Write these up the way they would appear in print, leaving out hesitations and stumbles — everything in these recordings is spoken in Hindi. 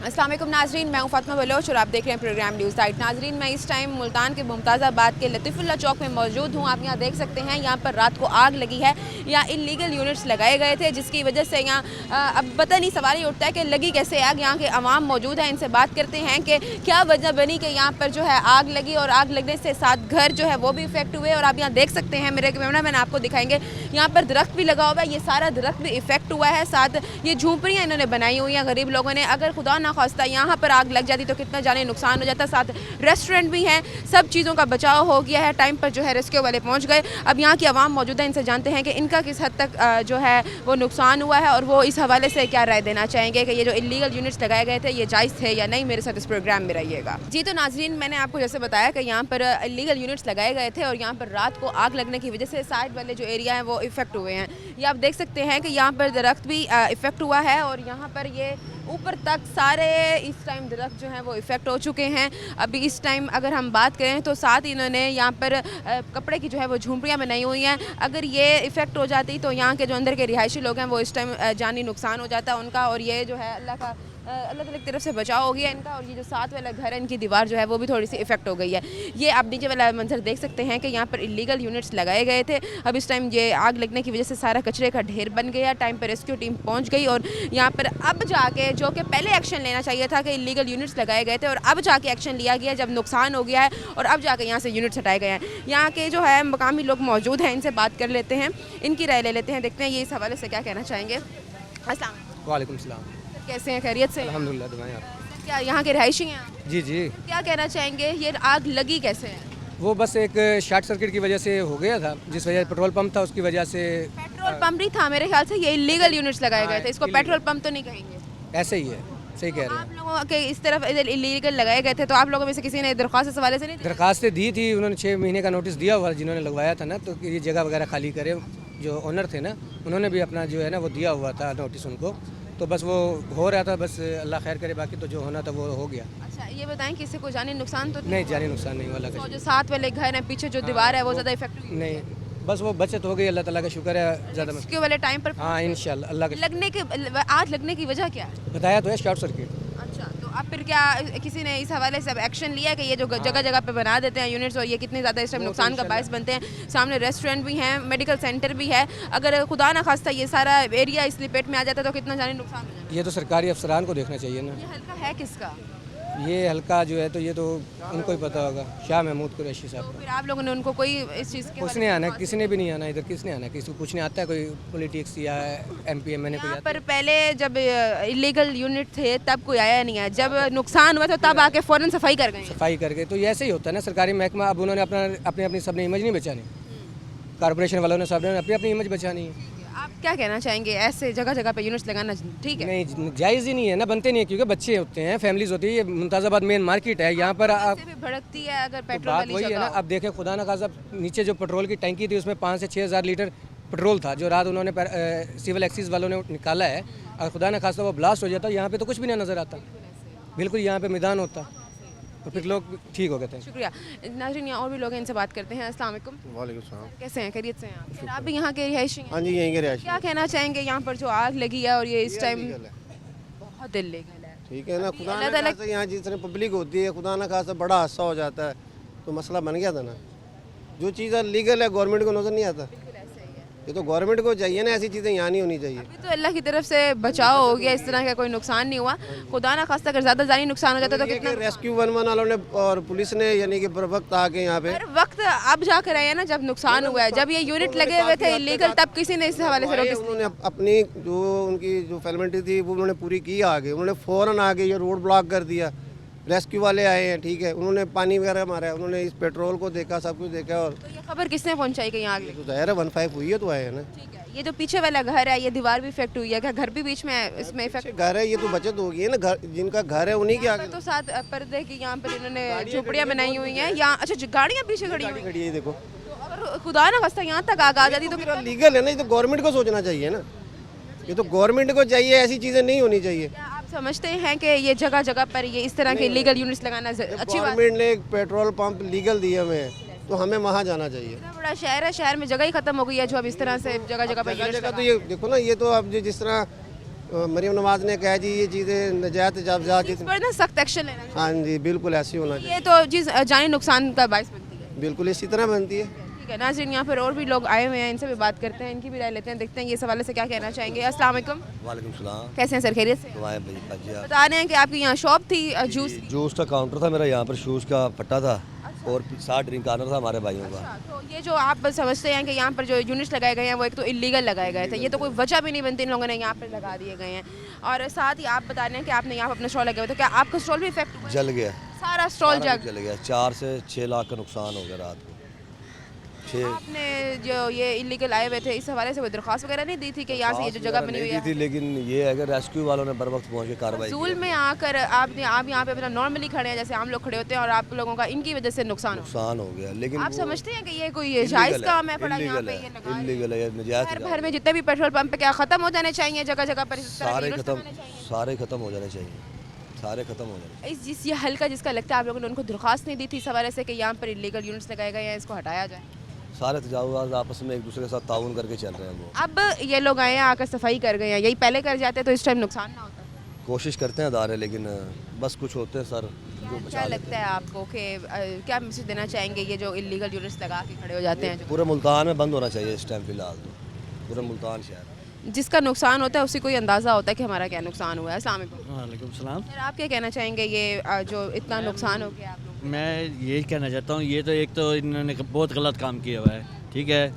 अस्सलाम वालेकुम नाजरीन, मैं हूँ फातिमा बलोच और आप देख रहे हैं प्रोग्राम न्यूज़ टाइट। नाजरीन, मैं इस टाइम मुल्तान के मुमताज़ाबाद के लतीफ़ुल्लाह चौक में मौजूद हूँ। आप यहाँ देख सकते हैं, यहाँ पर रात को आग लगी है। यहाँ इलीगल यूनिट्स लगाए गए थे, जिसकी वजह से यहाँ अब पता नहीं, सवाल ये उठता है कि लगी कैसे आग। यहाँ के अवाम मौजूद हैं, इनसे बात करते हैं कि क्या वजह बनी कि यहाँ पर जो है आग लगी, और आग लगने से 7 घर जो है वो भी इफेक्ट हुए। और आप यहाँ देख सकते हैं, मेरे कैमरामैन आपको दिखाएंगे, यहाँ पर दरख्त भी लगा हुआ है, ये सारा दरख्त भी इफेक्ट हुआ है। साथ ये झोंपड़ियाँ इन्होंने बनाई हुई हैं गरीब लोगों ने। अगर खुदा ना खास्ता यहाँ पर आग लग जाती तो कितना जाने नुकसान हो जाता। साथ रेस्टोरेंट भी हैं, सब चीज़ों का बचाव हो गया है। टाइम पर जो है रेस्क्यू वाले पहुँच गए। अब यहाँ की आवाम मौजूद है, इनसे जानते हैं कि इनका किस हद तक जो है वो नुकसान हुआ है, और वो इस हवाले से क्या राय देना चाहेंगे कि ये जो इलीगल यूनिट्स लगाए गए थे ये जायज़ थे या नहीं। मेरे साथ इस प्रोग्राम में रहिएगा। जी, तो नाजरीन, मैंने आपको जैसे बताया कि यहाँ पर इलीगल यूनिट्स लगाए गए थे, और यहाँ पर रात को आग लगने की वजह से साइड वाले जो एरिया हैं वो इफेक्ट हुए हैं। ये आप देख सकते हैं कि यहाँ पर दरख्त भी इफेक्ट हुआ है, और यहाँ पर ये ऊपर तक सारे इस टाइम दरख्त जो हैं वो इफ़ेक्ट हो चुके हैं। अभी इस टाइम अगर हम बात करें तो साथ इन्होंने यहाँ पर कपड़े की जो है वो झोंपड़ियाँ बनाई हुई हैं। अगर ये इफ़ेक्ट हो जाती तो यहाँ के जो अंदर के रिहायशी लोग हैं वो इस टाइम जानी नुकसान हो जाता उनका, और ये जो है अल्लाह ताला की तरफ से बचाव हो गया इनका। और ये जो साथ वाला घर है, इनकी दीवार जो है वो भी थोड़ी सी इफेक्ट हो गई है। ये आप नीचे वाला मंजर देख सकते हैं कि यहाँ पर इलीगल यूनिट्स लगाए गए थे। अब इस टाइम ये आग लगने की वजह से सारा कचरे का ढेर बन गया। टाइम पर रेस्क्यू टीम पहुँच गई, और यहाँ पर अब जाके, जो कि पहले एक्शन लेना चाहिए था कि इलीगल यूनिट्स लगाए गए थे, और अब जाके एक्शन लिया गया जब नुकसान हो गया है, और अब जाके यहाँ से यूनिट्स हटाए गए हैं। यहाँ के जो है मकामी लोग मौजूद हैं, इनसे बात कर लेते हैं, इनकी राय ले लेते हैं, देखते हैं ये इस हवाले से क्या कहना चाहेंगे। अस्सलाम वालेकुम सलाम। कैसे हैं, खैरियत से? अल्हम्दुलिल्लाह, दुआएं आप। क्या यहाँ के रहायशी हैं आप? जी जी, क्या कहना चाहेंगे, ये आग लगी कैसे है? वो बस एक शॉर्ट सर्किट की वजह से हो गया था, जिस वजह से पेट्रोल पंप था उसकी वजह से। पेट्रोल पंप नहीं था मेरे ख्याल से, ये इलीगल यूनिट्स लगाए गए थे, इसको पेट्रोल पंप तो नहीं कहेंगे। ऐसे ही है, सही कह रहे आप हैं। लोगों के इस तरफ इधर इलीगल लगाए गए थे, तो आप लोगों में से किसी ने दरख्वास्त इस हवाले से नहीं दी? दरखास्तें दी थी, उन्होंने 6 महीने का नोटिस दिया हुआ जिन्होंने लगवाया था ना, तो ये जगह वगैरह खाली करे। जो ओनर थे ना, उन्होंने भी अपना जो है ना वो दिया हुआ था नोटिस उनको, तो बस वो हो रहा था, बस अल्लाह खैर करे, बाकी तो जो होना था वो हो गया। अच्छा, ये बताएं, किसी को जानी नुकसान तो नहीं, जानी नुकसान नहीं वाला तो जो साथ वाले घर हैं, पीछे जो दीवार है वो ज़्यादा इफेक्ट हुई? नहीं, बस वो बचत हो गई, अल्लाह ताला का शुक्र है। ज़्यादा रेस्क्यू वाले टाइम पर हाँ, इंशाल्लाह अल्लाह का लगने के आग लगने की वजह क्या है? बताया तो है, शॉर्ट सर्किट। अच्छा, तो अब फिर क्या किसी ने इस हवाले से अब एक्शन लिया है कि ये जो जगह जगह पे बना देते हैं यूनिट्स, और ये कितने ज़्यादा इस टाइम नुकसान का बायस बनते हैं? सामने रेस्टोरेंट भी हैं, मेडिकल सेंटर भी है। अगर खुदा ना खास्ता ये सारा एरिया इस लिपेट में आ जाता तो कितना जाने नुकसान हो जाता? ये तो सरकारी अफसरान को देखना चाहिए ना। ये हल्का है किसका? ये हल्का जो है तो ये तो उनको ही पता होगा, शाह महमूद कुरैशी साहब तो फिर आप लोगों ने उनको कोई इस चीज़ के उसने आना, किसी ने भी नहीं आना इधर, किसने आना, किसी को पूछने आता है कोई पॉलिटिक्स या एमपी एमएनए कोई यहाँ आता पर पहले जब इलीगल यूनिट थे तब कोई आया नहीं है, जब नुकसान हुआ तो तब आके फ़ौरन सफाई कर गए हैं। सफाई करके, तो ये ऐसे ही होता है ना सरकारी महकमा। अब उन्होंने अपनी अपनी सबने इमेज नहीं बचानी, कॉर्पोरेशन वालों ने सबने अपनी अपनी इमेज बचानी है। आप क्या कहना चाहेंगे, ऐसे जगह जगह पे यूनिट्स लगाना ठीक है? नहीं, जायज़ ही नहीं है ना, बनते नहीं है, क्योंकि बच्चे होते हैं, फैमिलीज होती है। ये मुमताज़ाबाद मेन मार्केट है, यहाँ पर आप भी भड़कती है अगर तो पेट्रोल बात वाली वही है जगह ना। हो। अब देखें, खुदा न खासा नीचे जो पेट्रोल की टंकी थी उसमें 5 से 6 हज़ार लीटर पेट्रोल था, जो रात उन्होंने सिविल एक्साइज वालों ने निकाला है। और खुदा न खासा वो ब्लास्ट हो जाता, यहाँ पे तो कुछ भी नहीं नज़र आता, बिल्कुल यहाँ पे मैदान होता, तो फिर लोग ठीक हो गए थे। शुक्रिया नाज़रीन, यहाँ और भी लोग हैं, इनसे बात करते हैं। अस्सलाम वालेकुम। वालेकुम सलाम। कैसे हैं, खैरियत से हैं आप? फिर आप भी यहाँ के रिहायशी हैं? हाँ जी, यहीं के रिहायशी। क्या कहना चाहेंगे, यहाँ पर जो आग लगी है और ये इस टाइम बहुत इल्लीगल है? ठीक है ना, खुदा अल्लाह ना ताला खासा यहाँ जिस तरह पब्लिक होती है, खुदा ना खासा बड़ा हादसा हो जाता है तो मसला बन गया था ना। जो चीज़ लीगल है गवर्नमेंट को नज़र नहीं आता, ये तो गवर्नमेंट को चाहिए ना, ऐसी चीज़ें यहाँ नहीं होनी चाहिए। अभी तो अल्लाह की तरफ से बचाव हो गया, इस तरह का कोई नुकसान नहीं हुआ। खुदा ना खास्ता अगर ज़्यादा जानी नुकसान हो जाता तो कितना रेस्क्यू 11 वालों ने और पुलिस ने यानी कि बर वक्त आके यहाँ पे हर वक्त अब जाकर आए हैं ना, जब नुकसान हुआ है, जब ये यूनिट लगे हुए थे इलीगल, तब किसी ने इस हवाले से नोटिस उन्होंने अपनी जो उनकी जो फॉर्मेलिटी थी वो उन्होंने पूरी की। आगे उन्होंने फ़ौरन आगे ये रोड ब्लॉक कर दिया। रेस्क्यू वाले आए हैं, ठीक है, उन्होंने पानी वगैरह मारा है, उन्होंने इस पेट्रोल को देखा, सब कुछ देखा। और तो ये खबर किसने पहुंचाई कि यहाँ आग लगी? तो ज़ाहिर है 15 हुई है तो आए हैं ना। ठीक है, ये जो पीछे वाला घर है, ये दीवार भी इफेक्ट हुई है क्या? घर भी बीच में है, इसमें इफेक्ट? घर है, ये तो बचत होगी है ना, घर जिनका घर है उन्हीं के आगे तो साथ पर्दे की यहाँ पर इन्होंने झोपड़ियाँ बनाई हुई हैं यहाँ। अच्छा, गाड़ियाँ पीछे खड़ी हुई हैं। खड़ी है, ये देखो। तो अगर खुदा ना खास्ता यहाँ तक आग आ जाती तो कितना? लीगल है ना, ये तो गवर्नमेंट को सोचना चाहिए ना, ये तो गवर्नमेंट को चाहिए, ऐसी चीज़ें नहीं होनी चाहिए। क्या आप समझते हैं कि ये जगह जगह पर ये इस तरह के लीगल यूनिट्स लगाना अच्छी बात है? गवर्नमेंट ने एक पेट्रोल पंप लीगल दिए हमें, तो हमें वहाँ जाना चाहिए। इतना बड़ा शहर है, शहर में जगह ही खत्म हो गई है जो अब इस तरह से जगह जगह पर जगह जगह तो ये देखो ना, ये तो अब जिस तरह मरीम नवाज ने कहा जी ये चीज़ें नजायत जायज़ इस पर ना सख्त एक्शन लेना चाहिए। हाँ जी बिल्कुल ऐसे ही होना चाहिए, ये तो चीज़ जानी नुकसान का बायस बनती है। बिल्कुल इसी तरह बनती है। ठीक है नाज़रीन, यहाँ पर और भी लोग आए हुए हैं, इनसे भी बात करते हैं, इनकी भी राय लेते हैं, देखते हैं ये सवाल से क्या कहना चाहेंगे। अस्सलाम वालेकुम। वालेकुम सलाम। कैसे हैं सर, खैरियत से? दुआएं भैया। बता रहे हैं कि आपकी यहाँ शॉप थी जूस। जूस का काउंटर था मेरा, यहाँ पर शूज़ का पट्टा था और 60 ड्रिंक कॉर्नर था हमारे भाइयों का। तो ये जो आप समझते हैं कि यहाँ पर जो यूनिट्स लगाए गए हैं वो एक तो इलीगल लगाए गए थे, ये तो कोई वजह भी नहीं बनती, इन लोगों ने यहाँ पर लगा दिए गए हैं। और साथ ही आप बता रहे हैं कि आपने यहाँ पर अपना स्टॉल लगे हुए, तो क्या आपका स्टॉल भी इफेक्ट हुआ? जल गया, सारा स्टॉल सारा जल जल गया। 4 से 6 लाख का नुकसान हो गया रात को। 6 आपने जो ये इलीगल आए हुए थे इस हवाले से कोई दरख्वास्त वगैरह नहीं दी थी कि यहाँ से ये जो जगह बनी हुई नहीं थी, है? लेकिन ये है कि रेस्क्यू वालों ने बर वक्त पहुँच के कार्रवाई जूल में आकर आप यहाँ पे अपना नॉर्मली खड़े हैं जैसे हम लोग खड़े होते हैं और आप लोगों का इनकी वजह से नुकसान हो। नुकसान हो गया। लेकिन आप समझते हैं कि ये कोई जायज़ काम है? पड़ा यहाँ पे ये लगा है। इलीगल है, नजायज शहर भर में जितने भी पेट्रोल पंप पे क्या खत्म हो जाने चाहिए जगह जगह पर? इस तरह के सारे units खत्म, लगाने चाहिए। सारे खत्म हो जाने चाहिए, सारे खत्म हो जाने। ये हल्का जिसका लगता है आप लोगों ने उनको दरख्वास्त नहीं दी थी इस हवाले से कि यहाँ पर इलीगल यूनिट्स लगाए गए हैं, इसको हटाया जाए? सारे तजावुज़ात आपस में एक दूसरे के साथ ताउन करके चल रहे हैं वो। अब ये लोग आए हैं आकर सफाई कर गए हैं, यही पहले कर जाते तो इस टाइम नुकसान ना होता। कोशिश करते हैं अदारे, लेकिन बस कुछ होते हैं सर जो बचा क्या लेते लगता है आपको कि क्या मैसेज देना चाहेंगे ये जो इलीगल यूनिट्स लगा के खड़े हो जाते हैं हैं। पूरे मुल्तान में बंद होना चाहिए इस टाइम फिलहाल, तो पूरे मुल्तान शहर। जिसका नुकसान होता है उसी को ही अंदाज़ा होता है कि हमारा क्या नुकसान हुआ है। अस्सलाम वालेकुम। वालेकुम सलाम। सर आप क्या कहना चाहेंगे ये जो इतना नुकसान हो गया आप लोगों को? मैं यही कहना चाहता हूँ, ये तो एक तो इन्होंने बहुत गलत काम किया हुआ है, ठीक है।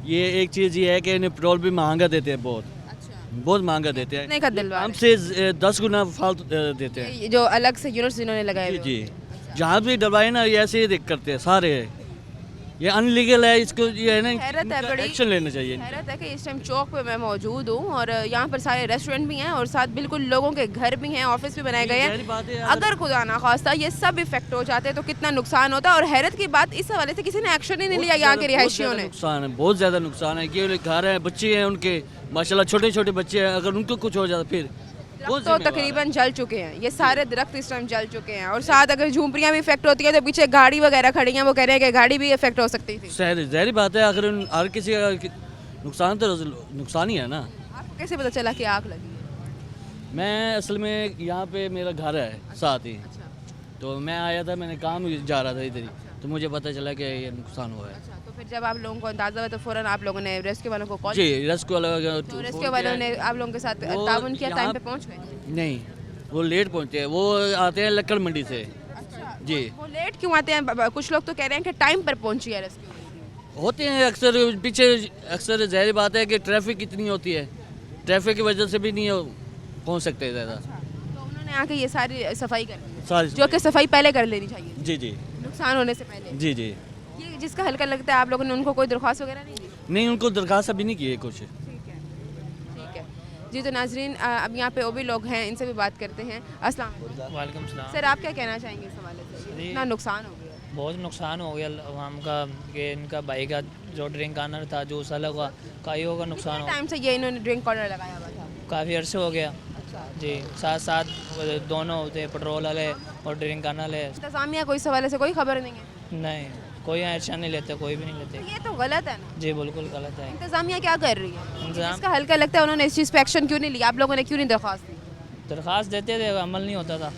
ये एक चीज़ ये है कि इन्हें पेट्रोल भी महंगा देते हैं, बहुत महंगा देते हैं, कितने का दिलवा रहे हमसे 10 गुना फालतू देते हैं। हैं? ये जो अलग से यूनिट्स जिन्होंने लगाए जी हुए जी, जहाँ भी डलवाए ना ये ऐसे ही देख करते हैं सारे। ये अनलीगल है, इसको ये है ना, हैरत है बड़ी। एक्शन लेना चाहिए। हैरत है कि इस टाइम चौक पे मैं मौजूद हूँ और यहाँ पर सारे रेस्टोरेंट भी हैं और साथ बिल्कुल लोगों के घर भी हैं, ऑफिस भी बनाए गए जाहिर बात है हैं। यार। अगर खुदा ना खास्ता ये सब इफेक्ट हो जाते तो कितना नुकसान होता। और हैरत की बात इस हवाले से किसी ने एक्शन ही नहीं लिया यहाँ के रिहायशियों ने। नुकसान है, बहुत ज़्यादा नुकसान है कि घर हैं, बच्चे हैं उनके, माशाल्लाह छोटे छोटे बच्चे हैं, अगर उनको कुछ हो जाता फिर बहुत तो जिम्मेवार है। तकरीबन जल चुके हैं ये सारे दरख्त इस टाइम जल चुके हैं और साथ अगर झूंपड़ियाँ भी इफेक्ट होती है तो पीछे गाड़ी वगैरह खड़ी हैं, वो कह रहे हैं कि गाड़ी भी इफेक्ट हो सकती थी। ज़ाहिर बात है, अगर हर किसी का नुकसान तो नुकसान ही है ना। आपको कैसे पता चला कि आग लगी है? मैं असल में यहाँ पे मेरा घर है साथ ही, तो मैं आया था, मैंने काम जा रहा था इधर ही, तो मुझे पता चला कि ये नुकसान हुआ है। अच्छा, तो फिर जब आप लोगों को अंदाजा हुआ तो फ़ौरन आप लोगों ने रेस्क्यू वालों को कॉल? जी, रेस्क्यू वाला तो रेस्क्यू वालों ने आप लोगों के साथ वो ताउन किया, टाइम यहाँ- पे पहुंच गए? नहीं, वो लेट पहुँचे हैं, वो आते हैं लक्कड़ मंडी से। अच्छा, जी, वो लेट क्यों आते हैं? कुछ लोग तो कह रहे हैं कि टाइम पर पहुंची है रेस्क्यू। होते हैं अक्सर पीछे, अक्सर ज़ाहिर बात है कि ट्रैफिक कितनी होती है, ट्रैफिक की वजह से भी नहीं पहुँच सकते ज़्यादा। तो उन्होंने आके ये सारी सफाई कर दी, सारी जो कि सफाई पहले कर लेनी चाहिए जी जी नुकसान होने से पहले। जी जी, ये जिसका हल्का लगता है आप लोगों ने उनको कोई दरख्वास्त वगैरह नहीं दी? नहीं उनको दरखास्त अभी नहीं की है कुछ। ठीक है, ठीक है जी। तो नाजरीन अब यहाँ पे और भी लोग हैं, इनसे भी बात करते हैं। अस्सलाम वालेकुम। वालेकुम सलाम। सर आप क्या कहना चाहेंगे इस हवाले से? जी। इतना नुकसान हो गया बहुत नुकसान हो गया हम का कि इनका भाई का जो ड्रिंक कॉर्नर था जूस वाला का काइयों का नुकसान हो टाइम से ये इन्होंने ड्रिंक कॉर्नर लगाया हुआ था? काफ़ी अरसे हो गया जी। साथ साथ दोनों होते हैं, पेट्रोल वाले और ड्रिंक कॉर्नर वाले। इंतजामिया को इस हवाले से कोई खबर नहीं है? नहीं, कोई एक्शन नहीं लेते, कोई भी नहीं लेते। ये तो गलत है ना। जी बिल्कुल गलत है। इंतजामिया क्या कर रही है? इंतजाम इसका हल्का लगता है उन्होंने इस चीज़ पे एक्शन क्यों नहीं लिया? आप लोगों ने क्यों नहीं दरख्वास्त दी? दरख्वास्त देते थे, अमल नहीं होता था।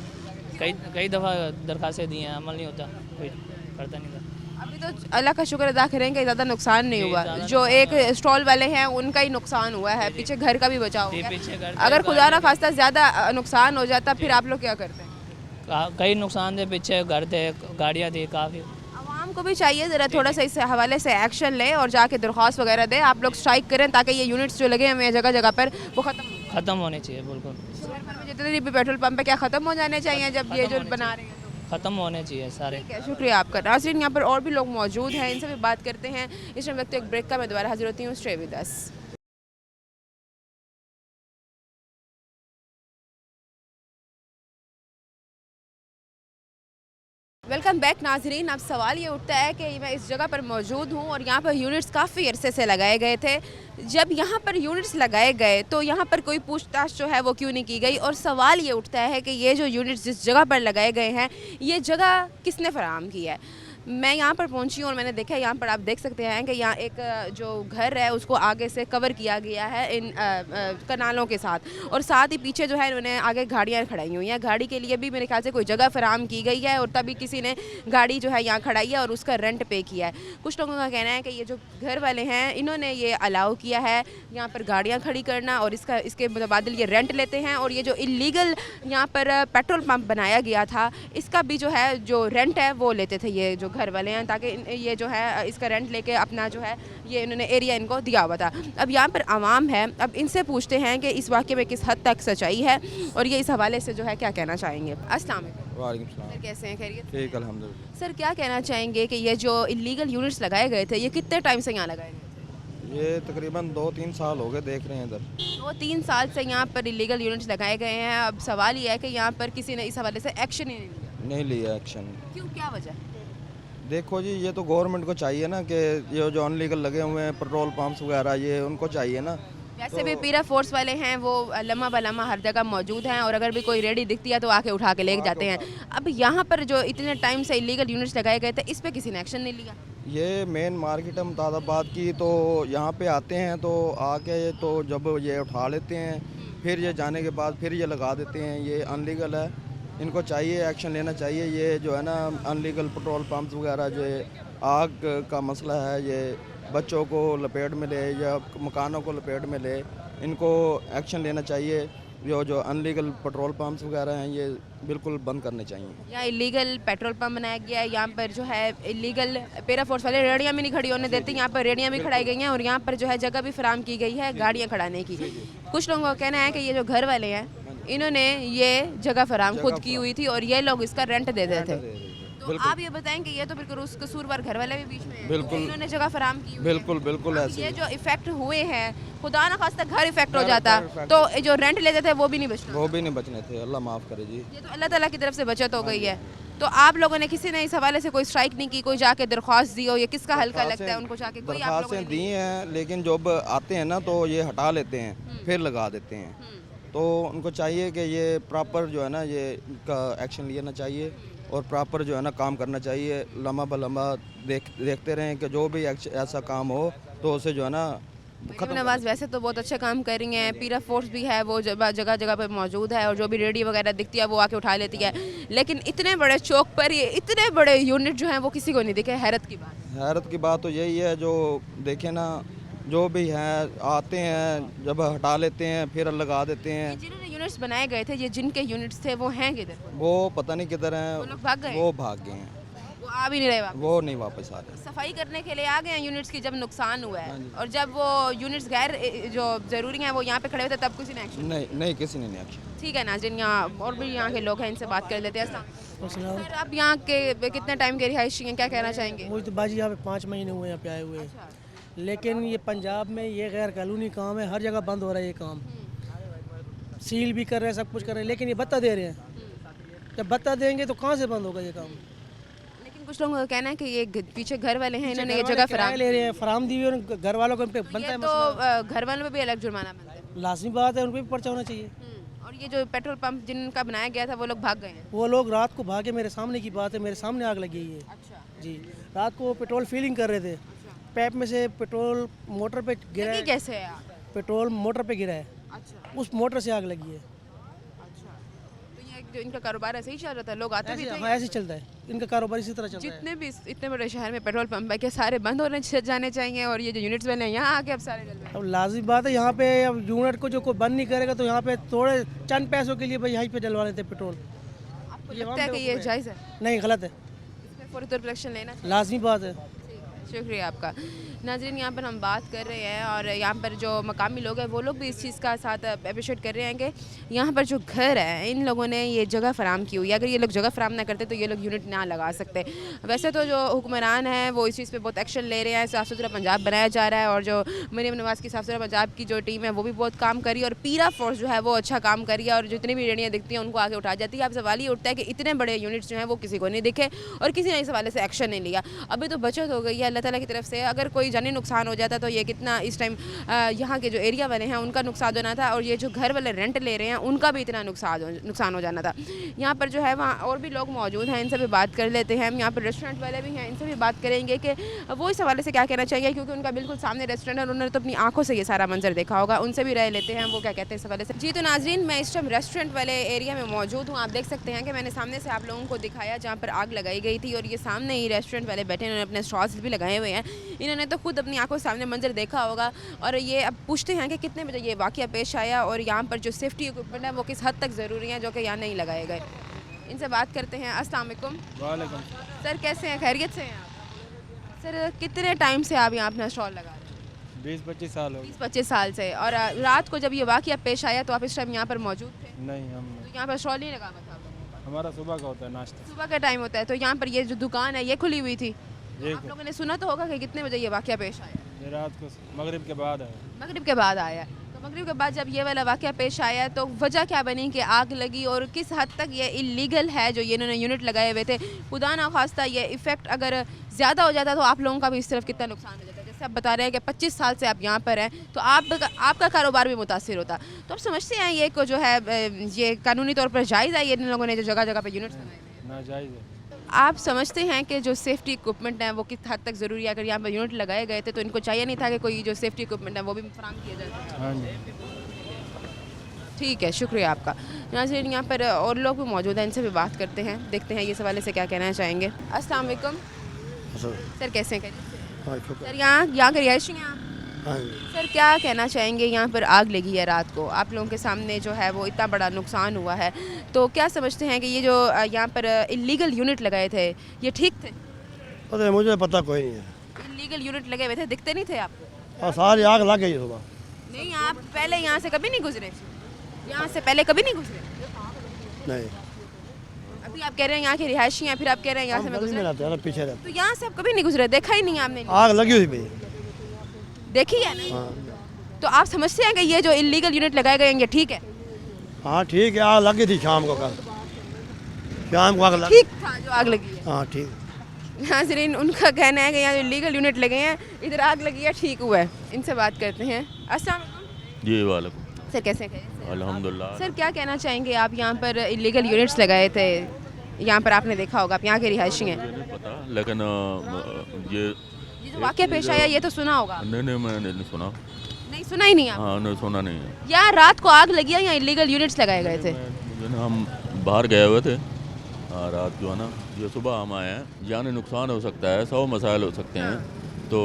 कई दफ़ा दरख्वास्तें दी हैं, अमल नहीं होता, कोई करता नहीं था। अभी तो अल्लाह का शुक्र अदा करें कि ज़्यादा नुकसान नहीं जी, हुआ। ज़्यादा जो एक स्टॉल वाले हैं उनका ही नुकसान हुआ है, पीछे घर का भी बचाव जी, हुआ पीछे है। घर अगर का खुदा ना खास्ता ज़्यादा नुकसान हो जाता फिर आप लोग क्या करते हैं? कई नुकसान थे, पीछे घर थे, गाड़ियाँ थी काफ़ी। आवाम को भी चाहिए ज़रा थोड़ा सा इस हवाले से एक्शन ले और जाके दरख्वास्त वगैरह दे। आप लोग स्ट्राइक करें ताकि ये यूनिट्स जो लगे हुए हैं जगह जगह पर वो ख़त्म हो। ख़त्म होने चाहिए बिल्कुल, शहर भर में जितने भी पेट्रोल पंप है क्या ख़त्म हो जाने चाहिए जब ये जो बना रहे हैं? ख़त्म होने चाहिए सारे। ठीक है, शुक्रिया आपका। नाज़रीन यहाँ पर और भी लोग मौजूद हैं, इनसे भी बात करते हैं। इस वक्त एक ब्रेक का मैं दोबारा हाजिर होती हूँ। Stay with us. Welcome back नाजरीन। अब सवाल ये उठता है कि मैं इस जगह पर मौजूद हूँ और यहाँ पर यूनिट्स काफ़ी अरसे से लगाए गए थे। जब यहाँ पर यूनिट्स लगाए गए तो यहाँ पर कोई पूछताछ जो है वो क्यों नहीं की गई? और सवाल ये उठता है कि ये जो यूनिट्स जिस जगह पर लगाए गए हैं ये जगह किसने फराहम की है? मैं यहाँ पर पहुँची हूँ और मैंने देखा यहाँ पर आप देख सकते हैं कि यहाँ एक जो घर है उसको आगे से कवर किया गया है इन कनालों के साथ, और साथ ही पीछे जो है इन्होंने आगे गाड़ियाँ खड़ाई हुई हैं। गाड़ी के लिए भी मेरे ख्याल से कोई जगह फराम की गई है और तभी किसी ने गाड़ी जो है यहाँ खड़ाई है और उसका रेंट पे किया है। कुछ लोगों का कहना है कि ये जो घर वाले हैं इन्होंने ये अलाउ किया है यहाँ पर गाड़ियाँ खड़ी करना और इसके मुतबादिल ये रेंट लेते हैं, और ये जो इलीगल यहाँ पर पेट्रोल पंप बनाया गया था इसका भी जो है जो रेंट है वो लेते थे ये जो घर वाले हैं, ताकि ये जो है इसका रेंट लेके अपना जो है ये इन्होंने एरिया इनको दिया हुआ था। अब यहाँ पर आवाम है, अब इनसे पूछते हैं कि इस वाक़े में किस हद तक सच्चाई है और ये इस हवाले से जो है क्या कहना चाहेंगे। अस्सलाम वालेकुम। वालेकुम सलाम। सर कैसे हैं, खैरियत? ठीक अल्हम्दुलिल्लाह। सर क्या कहना चाहेंगे कि ये जो इलीगल यूनिट्स लगाए गए थे ये कितने टाइम से यहाँ लगाए गए थे? ये तकरीबन 2-3 साल हो गए देख रहे हैं इधर। 2-3 साल से यहाँ पर इलीगल यूनिट्स लगाए गए हैं। अब सवाल ये है कि यहाँ पर किसी ने इस हवाले से एक्शन ही नहीं लिया। नहीं लिया एक्शन। क्यों, क्या वजह? देखो जी, ये तो गवर्नमेंट को चाहिए ना कि ये जो अनलीगल लगे हुए हैं पेट्रोल पंप्स वगैरह ये उनको चाहिए ना। वैसे भी पीरा फोर्स वाले हैं वो लम्हा बलम्हा हर जगह मौजूद हैं और अगर भी कोई रेडी दिखती है तो आके उठा के लेके जाते हैं। अब यहाँ पर जो इतने टाइम से इलीगल यूनिट्स लगाए गए थे इस पर किसी ने एक्शन नहीं लिया। ये मेन मार्केट है मुतादाबाद की, तो यहाँ पे आते हैं तो आके तो जब ये उठा लेते हैं फिर ये जाने के बाद फिर ये लगा देते हैं। ये अनलीगल है, इनको चाहिए एक्शन लेना चाहिए। ये जो है ना अनलीगल पेट्रोल पंप्स वगैरह जो आग का मसला है ये बच्चों को लपेट में ले या मकानों को लपेट में ले, इनको एक्शन लेना चाहिए। जो अनलीगल पेट्रोल पंप्स वगैरह हैं ये बिल्कुल बंद करने चाहिए। यहाँ इलीगल पेट्रोल पंप बनाया गया है, यहाँ पर जो है इलीगल पेरा फोर्स वाले रेडियाँ भी नहीं खड़ी होने देते, यहाँ पर रेडियाँ भी खड़ाई गई हैं और यहाँ पर जो है जगह भी फराम की गई है गाड़ियाँ खड़ाने की। कुछ लोगों का कहना है कि ये जो घर वाले हैं इन्होंने ये जगह फराम खुद की हुई थी और ये लोग इसका रेंट दे देते थे। तो आप ये बताएं कि ये तो बिल्कुल उस कसूरवार घर वाले भी बीच में हैं, बिल्कुल। इन्होंने जगह फराम की हुई है। बिल्कुल बिल्कुल अब ऐसे ये ही। जो इफेक्ट हुए हैं, खुदा ना खास्ता घर इफेक्ट हो जाता तो जो रेंट लेते थे वो भी नहीं बचता। वो भी नहीं बचने थे, अल्लाह माफ़ करे जी। ये तो अल्लाह ताला की तरफ से बचत हो गई है। तो आप लोगों ने किसी ने इस हवाले से कोई स्ट्राइक नहीं की, कोई जाके दरख्वास्त दी हो, ये किसका हल्का लगता है उनको जाके? कोई आप लोगों ने दरख्वास्तें दी हैं लेकिन जब आते हैं ना तो ये हटा लेते हैं फिर लगा देते हैं। तो उनको चाहिए कि ये प्रॉपर जो है ना ये इनका एक्शन लेना चाहिए और प्रॉपर जो है ना काम करना चाहिए। लम्हा बलम्हा देखते रहें कि जो भी ऐसा काम हो तो उसे जो है ना मरीम नवाज वैसे तो बहुत अच्छा काम कर रही हैं, पीरा फोर्स भी है वो जगह जगह पर मौजूद है और जो भी रेडी वगैरह दिखती है वो आके उठा लेती है, लेकिन इतने बड़े चौक पर ये इतने बड़े यूनिट जो हैं वो किसी को नहीं दिखे। हैरत की बात। हैरत की बात तो यही है, जो देखे ना जो भी हैं आते हैं जब हटा लेते हैं फिर लगा देते हैं। जिन्होंने यूनिट्स बनाए गए थे, ये जिनके यूनिट्स थे वो हैं किधर? वो पता नहीं किधर हैं, वो लोग भाग गए? वो भाग गए हैं, वो आ भी नहीं रहे वापस? वो नहीं वापस आ रहे। सफाई करने के लिए आ गए हैं यूनिट्स की जब नुकसान हुआ है, और जब वो यूनिट्स गैर जो ज़रूरी हैं वो यहाँ पे खड़े हुए थे तब किसी ने एक्शन? नहीं किसी ने नहीं एक्शन। ठीक है नाज़रीन, यहाँ और भी यहाँ के लोग हैं, इनसे बात कर लेते हैं। सर आप यहाँ के कितने टाइम के रिहायशी हैं, क्या कहना चाहेंगे? मुझे तो बाजी यहाँ पे 5 महीने हुए यहाँ पे आए हुए, लेकिन ये पंजाब में ये गैर कानूनी काम है, हर जगह बंद हो रहा है ये काम। सील भी कर रहे हैं, सब कुछ कर रहे हैं, लेकिन ये बत्ता दे रहे हैं। जब बत्ता देंगे तो कहाँ से बंद होगा ये काम? लेकिन कुछ लोगों का कहना है कि ये पीछे घर वाले हैं, इन्होंने ये जगह फराम ले रहे हैं, फराम दी हुई है, घर वालों को बनता है तो घर वालों पे भी अलग जुर्माना बनता है। लाजमी बात है, उन पर भी पर्चा होना चाहिए। और ये जो पेट्रोल पंप जिनका बनाया गया था वो लोग भाग गए हैं? वो लोग रात को भागे, मेरे सामने की बात है, मेरे सामने आग लगी है। अच्छा। जी, रात को पेट्रोल फिलिंग कर रहे थे, पाइप में से पेट्रोल मोटर पे गिरा है, कैसे है? पेट्रोल मोटर पे गिरा है, अच्छा उस मोटर से आग लगी है। अच्छा, तो ये जो इनका कारोबार ऐसे ही चल रहा था, लोग आते भी थे? हाँ, ऐसे ही चलता है इनका कारोबार, इसी तरह चलता है। जितने भी इतने बड़े शहर में पेट्रोल पंप है, क्या सारे बंद होने जाने चाहिए? और ये जो यूनिट्स बने हैं यहाँ आके अब सारे जल रहे हैं। अब लाजिमी बात है, यहाँ पे अब यूनिट को जो कोई बंद नहीं करेगा तो यहाँ पे थोड़े चंद पैसों के लिए भाई यहीं पे डलवा लेते पेट्रोल। आपको लगता है कि ये जायज़ है? नहीं, गलत है, इसमें फौरी तौर पर एक्शन लेना चाहिए? लाजमी बात है। शुक्रिया आपका। नाज़रीन, यहाँ पर हम बात कर रहे हैं और यहाँ पर जो मकामी लोग हैं वो लोग भी इस चीज़ का साथ अप्रिशिएट कर रहे हैं कि यहाँ पर जो घर है इन लोगों ने ये जगह फराम की हुई है। अगर ये लोग जगह फराम ना करते तो ये लोग यूनिट ना लगा सकते। वैसे तो जो हुक्मरान हैं वो इस चीज़ पे बहुत एक्शन ले रहे हैं, साफ़ सुथरा पंजाब बनाया जा रहा है और जो मरीम नवाज़ की साफ़ सुथरा पंजाब की जो टीम है वो भी बहुत काम करी और पीरा फोर्स जो है वो अच्छा काम करी है और जितनी भी रेडियाँ दिखती हैं उनको आगे उठा जाती है। अब सवाल ये उठता है कि इतने बड़े यूनिट्स जो हैं वो किसी को नहीं दिखे और किसी ने इस हवाले से एक्शन नहीं लिया। अभी तो बचत हो गई है अल्लाह ताला की तरफ से। अगर कोई जानी नुकसान हो जाता तो ये कितना इस टाइम यहाँ के जो एरिया वाले हैं उनका नुकसान होना था, और ये जो घर वाले रेंट ले रहे हैं उनका भी इतना नुकसान हो जाना था। यहाँ पर जो है वहाँ और भी लोग मौजूद हैं, इनसे भी बात कर लेते हैं। हम यहाँ पर रेस्टोरेंट वाले भी हैं, इनसे भी बात करेंगे कि वो इस हवाले से क्या कहना चाहिए, क्योंकि उनका बिल्कुल सामने रेस्टोरेंट है, उन्होंने तो अपनी आंखों से ये सारा मंजर देखा होगा। उनसे भी राय लेते हैं वो क्या कहते हैं इस हवाले से। जी तो नाजरीन, मैं इस टाइम रेस्टोरेंट वाले एरिया में मौजूद हूँ। आप देख सकते हैं कि मैंने सामने से आप लोगों को दिखाया जहाँ पर आग लगाई गई थी, और ये सामने ही रेस्टोरेंट वाले बैठे, इन्होंने अपने स्टॉल्स भी लगाए हुए हैं। इन्होंने तो खुद अपनी आंखों सामने मंजर देखा होगा। और ये अब पूछते हैं कि कितने बजे ये वाक़या पेश आया और यहाँ पर जो सेफ्टी इक्विपमेंट है वो किस हद तक ज़रूरी है जो कि यहाँ नहीं लगाए गए। इनसे बात करते हैं। अस्सलाम वालेकुम। वालेकुम। सर कैसे हैं, खैरियत से हैं आप? सर कितने टाइम से आप यहाँ अपना स्टॉल लगा रहे हैं? 20-25 साल हो गए। 20-25 साल से। और रात को जब ये वाक़या पेश आया तो आप इस टाइम यहाँ पर मौजूद थे? नहीं, हम तो यहाँ पर स्टॉल नहीं लगा हुआ था आप लोगों का? हमारा सुबह का होता है नाश्ता। सुबह का टाइम होता है, तो यहाँ पर ये जो दुकान है ये खुली हुई थी। ये आप लोगों ने सुना तो होगा कि कितने बजे ये वाक़या पेश आया? ये रात को मगरिब के बाद है। मगरिब के बाद आया। तो मगरिब के बाद जब ये वाला वाक़या पेश आया तो वजह क्या बनी कि आग लगी, और किस हद तक ये इलीगल है जो ये इन्होंने यूनिट लगाए हुए थे? खुदा ना खास्ता ये इफ़ेक्ट अगर ज़्यादा हो जाता तो आप लोगों का भी इस तरफ कितना नुकसान हो जाता? जैसे आप बता रहे हैं कि 25 साल से आप यहाँ पर हैं, तो आपका कारोबार भी मुतासिर होता। तो आप समझते हैं ये को जो है ये कानूनी तौर पर जायज़ है, ये इन लोगों ने जो जगह जगह पर यूनिट्स बनाए हुए हैं? नाजायज़ है। आप समझते हैं कि जो सेफ्टी इक्विपमेंट है वो किस हद तक ज़रूरी है? अगर यहाँ पर यूनिट लगाए गए थे तो इनको चाहिए नहीं था कि कोई जो सेफ्टी इक्विपमेंट है वो भी फराहम किया जाए? हाँ जी। ठीक है, शुक्रिया आपका। नाज़रीन, यहाँ पर और लोग भी मौजूद हैं, इनसे भी बात करते हैं, देखते हैं ये इस हवाले से क्या कहना चाहेंगे। अस्सलाम वालेकुम। सर कैसे हैं? सर यहाँ के रिहायशी हैं आप? सर क्या कहना चाहेंगे, यहाँ पर आग लगी है रात को, आप लोगों के सामने जो है वो इतना बड़ा नुकसान हुआ है, तो क्या समझते हैं कि ये जो यहाँ पर इलीगल यूनिट लगाए थे ये ठीक थे? अरे मुझे पता कोई नहीं है। इलीगल यूनिट लगे हुए थे, दिखते नहीं थे आपको? और सारी आग लग गई सुबह। नहीं, आप पहले यहाँ से कभी नहीं गुजरे? यहाँ से पहले कभी नहीं गुजरे? नहीं, अभी आप कह रहे हैं यहाँ के रिहायशी हैं, फिर आप कह रहे हैं यहाँ से मैं गली में गुजरा। रहते हैं ना, पीछे रहते तो यहाँ से आप कभी नहीं गुजरे, देखा ही नहीं आपने? आग लगी हुई भाई। देखी है नहीं? हाँ तो आप समझते हैं कि ये जो इलीगल यूनिट लगाए गए हैं ये ठीक है? हाँ ठीक है, आग लगी थी शाम को, कल शाम को आग लगी। ठीक था जो आग लगी है? हाँ ठीक। नाज़रीन, उनका कहना है कि यहाँ जो इलीगल यूनिट लगे हैं इधर आग लगी है, ठीक हुआ है। इनसे बात करते हैं। अस्सलाम वालेकुम। जी वालेकुम। सर कैसे हैं? अल्हम्दुलिल्लाह। सर क्या कहना चाहेंगे, आप यहाँ पर इलीगल यूनिट्स लगाए थे, यहाँ पर आपने देखा होगा, आप यहाँ के रिहायशी हैं? मुझे नहीं पता, लेकिन ये जो वाक़या पेश आया ये तो सुना होगा? नहीं, मैंने नहीं सुना। नहीं सुना ही नहीं आप? हाँ, नहीं सुना नहीं है। यहाँ रात को आग लगी है, यहाँ इलीगल यूनिट्स लगाए गए थे? हम बाहर गए हुए थे रात जो है ना, ये सुबह हम आए हैं। जाने नुकसान हो सकता है, 100 मसाइल हो सकते हैं, तो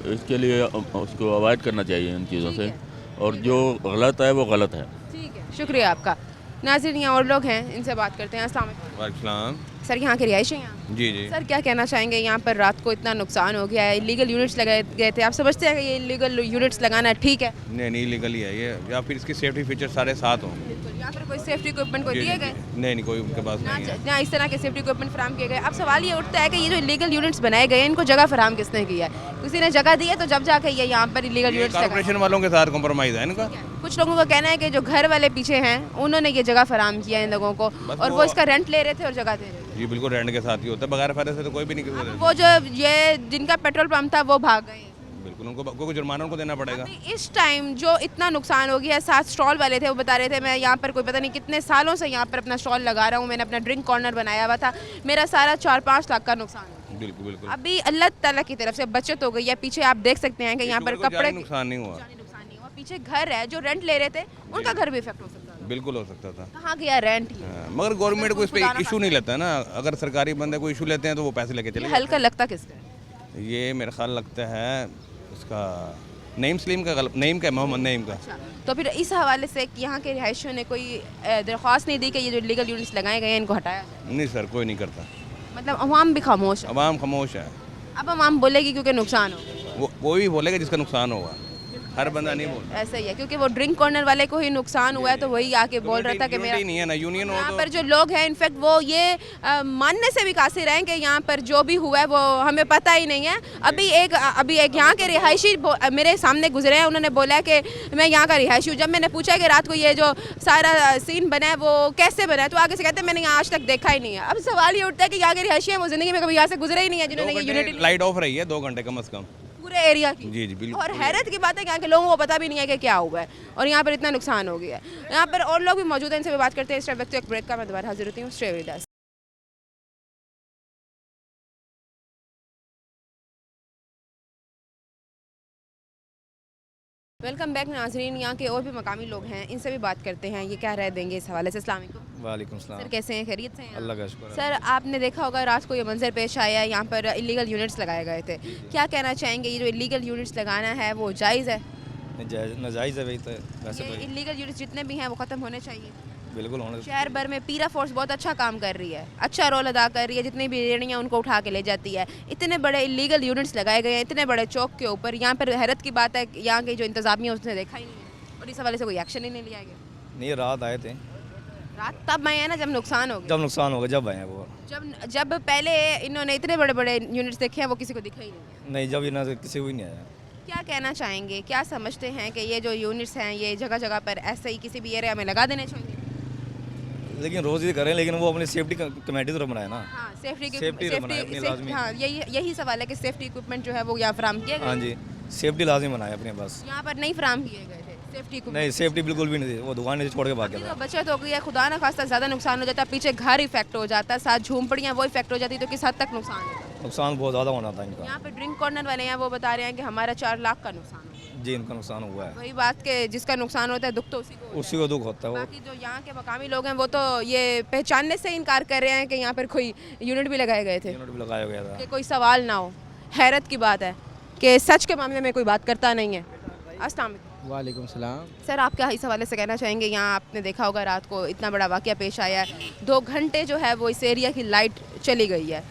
इसके लिए उसको अवॉइड करना चाहिए इन चीज़ों से, और जो गलत है वो गलत है। ठीक है, शुक्रिया आपका। नाज़रीन, यहाँ और लोग हैं, इनसे बात करते हैं। अस्सलाम वालेकुम। सर यहाँ के रिहायशी हैं? जी जी। सर क्या कहना चाहेंगे, यहाँ पर रात को इतना नुकसान हो गया है, इलीगल यूनिट्स लगाए गए थे, आप समझते हैं कि ये इलीगल यूनिट्स लगाना ठीक है? नहीं, इलीगल ही है ये, या फिर इसकी सेफ्टी फीचर सारे साथ हों। यहाँ पर कोई सेफ्टी इक्विपमेंट को दिए गए? नहीं, कोई उनके पास नहीं है। ना इस तरह के सेफ्टी इक्विपमेंट फराहम किए गए। अब सवाल ये उठता है कि ये जो इलीगल यूनिट्स बनाए गए हैं इनको जगह फराहम किसने किया है? किसी ने जगह दी है तो जब जाके ये यहाँ पर इलीगल यूनिट्स कॉर्पोरेशन वालों के साथ कॉम्प्रोमाइज़ है इनका। कुछ लोगों का कहना है कि जो घर वाले पीछे हैं उन्होंने ये जगह फराहम किया इन लोगों को, और वो इसका रेंट ले रहे थे और जगह दे रहे थे। जी बिल्कुल, रेंट के साथ ही होता है, बगैर फायदे से तो कोई भी नहीं किसी वो जो ये जिनका पेट्रोल पंप था वो भाग गए। बिल्कुल, उनको जुर्माना उनको देना पड़ेगा। इस टाइम जो इतना नुकसान हो गया है, 7 स्टॉल वाले थे, वो बता रहे थे मैं यहाँ पर कोई पता नहीं कितने सालों से यहाँ पर अपना स्टॉल लगा रहा हूँ, मैंने अपना ड्रिंक कॉर्नर बनाया हुआ था, मेरा सारा 4-5 लाख का नुकसान। बिल्कुल। अभी अल्लाह ताला की तरफ से बचत हो गई है। पीछे आप देख सकते हैं कि यहाँ पर कपड़े नुकसान नहीं हुआ, पीछे घर है, जो रेंट ले रहे थे उनका घर भी इफेक्ट हो सकता है। बिल्कुल हो सकता था। कहाँ गया रेंट? मगर गवर्नमेंट को इस पर इशू नहीं लेता है ना, अगर सरकारी बंदे को इशू लेते हैं तो वो पैसे लेके चले। हल्का लगता किसका? ये मेरा ख्याल लगता है उसका नईम सलीम का, नईम का, मोहम्मद नईम का। तो फिर इस हवाले से यहाँ के रिहायशियों ने कोई दरख्वास्त नहीं दी कि ये जो लीगल यूनिट्स लगाए गए हैं इनको हटाया जाए? नहीं सर, कोई नहीं करता। मतलब अवाम भी खामोश है? अवाम खामोश है। अब अवाम बोलेगी क्योंकि नुकसान हो, वो भी बोलेगा जिसका नुकसान होगा, हर बंदा नहीं बोल। ऐसा ही है, क्योंकि वो ड्रिंक कॉर्नर वाले को ही नुकसान हुआ है तो वही आके बोल रहा था कि मेरा नहीं है ना, यूनियन हो यहाँ तो पर जो लोग हैं इनफैक्ट वो ये मानने से भी कासिर हैं कि यहाँ पर जो भी हुआ है वो हमें पता ही नहीं है। अभी एक यहाँ के रिहायशी मेरे सामने गुजरे हैं, उन्होंने बोला कि मैं यहाँ का रिहायशी हूँ। जब मैंने पूछा कि रात को ये जो सारा सीन बना है वो कैसे बना है, तो आगे से कहते हैं मैंने यहाँ आज तक देखा ही नहीं है। अब सवाल ये उठता है कि यहाँ के रिहायशी हैं वो ज़िंदगी में कभी यहाँ से गुजरे ही नहीं है जिन्होंने ये यूनिट। लाइट ऑफ रही है 2 घंटे कम से कम, पूरे एरिया की। जी जी बिल्कुल। और हैरत की बात है कि यहाँ के लोगों को पता भी नहीं है कि क्या हुआ है और यहाँ पर इतना नुकसान हो गया है। यहाँ पर और लोग भी मौजूद हैं, इनसे भी बात करते हैं। इस टाइम वक्त एक ब्रेक का मैं दोबारा हाजिर होती हूँ। Stay with us. Welcome back नाजरीन। यहाँ के और भी मकामी लोग हैं, इनसे भी बात करते हैं, ये क्या राय देंगे इस हवाले से। अस्सलाम वालेकुम। वालेकुम सलाम। सर कैसे हैं, खैरियत से हैं? अल्लाह का शुक्र है। सर आपने देखा होगा रात को ये मंजर पेश आया है, यहाँ पर इलीगल यूनिट्स लगाए गए थे, क्या कहना चाहेंगे? ये जो इलीगल यूनिट्स लगाना है वो जायज़ है? नाजायज़ है भाई, तो वैसे ये इलीगल यूनिट्स जितने भी हैं वो ख़त्म होने चाहिए। बिल्कुल होने। शहर भर में पीरा फोर्स बहुत अच्छा काम कर रही है, अच्छा रोल अदा कर रही है, जितनी भी रेहड़ियाँ उनको उठा के ले जाती है। इतने बड़े इलीगल यूनिट्स लगाए गए हैं इतने बड़े चौक के ऊपर। यहाँ पर हैरत की बात है कि यहाँ की जो इंतज़ामिया उसने देखा ही नहीं है और इस हवाले से कोई एक्शन ही नहीं लिया गया। नहीं, रात आए थे। रात तब आए हैं ना जब नुकसान हो गया। जब नुकसान होगा जब आए हैं वो। जब पहले इन्होंने इतने बड़े बड़े यूनिट्स देखे हैं वो किसी को दिखा ही नहीं है। नहीं, जब इन्हें किसी को ही नहीं आया। क्या कहना चाहेंगे, क्या समझते हैं कि ये जो यूनिट्स हैं ये जगह जगह पर ऐसे ही किसी भी एरिया में लगा देने चाहिए? लेकिन रोज़ ही करें, लेकिन वो अपनी सेफ्टी कमेटी तरफ बनाए ना। हाँ, सेफ्टी बनाए अपनी लाजमी। हाँ, यही सवाल है कि सेफ्टी इक्विपमेंट जो है वो यहाँ फराम किया गया। हाँ जी, सेफ्टी लाजमी बनाए अपने पास। यहाँ पर नहीं फराम किए गए थे सेफ्टी इक्विपमेंट। नहीं, सेफ्टी बिल्कुल भी नहीं थी, वो दुकान से छोड़ के भाग गया था। बचत हो गई है, खुदा ना खास्ता ज़्यादा नुकसान हो जाता है, पीछे घर इफेक्ट हो जाता है, साथ झूमपड़ियाँ वो इफेक्ट हो जाती, तो किस हद तक नुकसान होता है? नुकसान बहुत ज़्यादा होना था इनका। यहाँ पे ड्रिंक कॉर्नर वाले हैं वो बता रहे हैं कि हमारा 4 लाख का नुकसान है। जी, इनका नुकसान हुआ है। वही बात के जिसका नुकसान होता है दुख तो उसी को दुख होता है। वो बाकी जो यहाँ के मकामी लोग हैं वो तो ये पहचानने से इनकार कर रहे हैं कि यहाँ पर कोई यूनिट भी लगाए गए थे, यूनिट भी लगाया गया था कि कोई सवाल ना हो। हैरत की बात है कि सच के मामले में कोई बात करता नहीं है। अस्सलाम वालेकुम सलाम। सर आप क्या इस हवाले से कहना चाहेंगे? यहाँ आपने देखा होगा रात को इतना बड़ा वाक़या पेश आया है, 2 घंटे जो है वो इस एरिया की लाइट चली गई है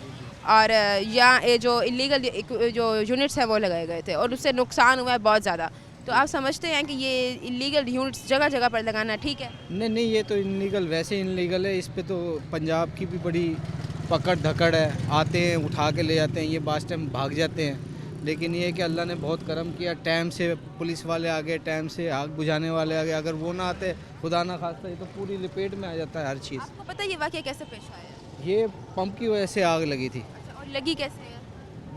और यहाँ ये जो इलीगल जो यूनिट्स हैं वो लगाए गए थे और उससे नुकसान हुआ है बहुत ज़्यादा। तो आप समझते हैं कि ये इलीगल यूनिट्स जगह जगह पर लगाना ठीक है? नहीं, ये तो इनलीगल, वैसे इनलीगल है। इस पे तो पंजाब की भी बड़ी पकड़ धकड़ है, आते हैं उठा के ले जाते हैं, ये बास टाइम भाग जाते हैं। लेकिन ये है कि अल्लाह ने बहुत करम किया, टाइम से पुलिस वाले आ गए, टाइम से आग बुझाने वाले आ गए। अगर वो ना आते खुदा ना खास्ता ये तो पूरी लपेट में आ जाता है हर चीज़। आपको पता है ये वाक़या कैसे पेश आया? ये पंप की वजह से आग लगी थी। अच्छा, और लगी कैसे है?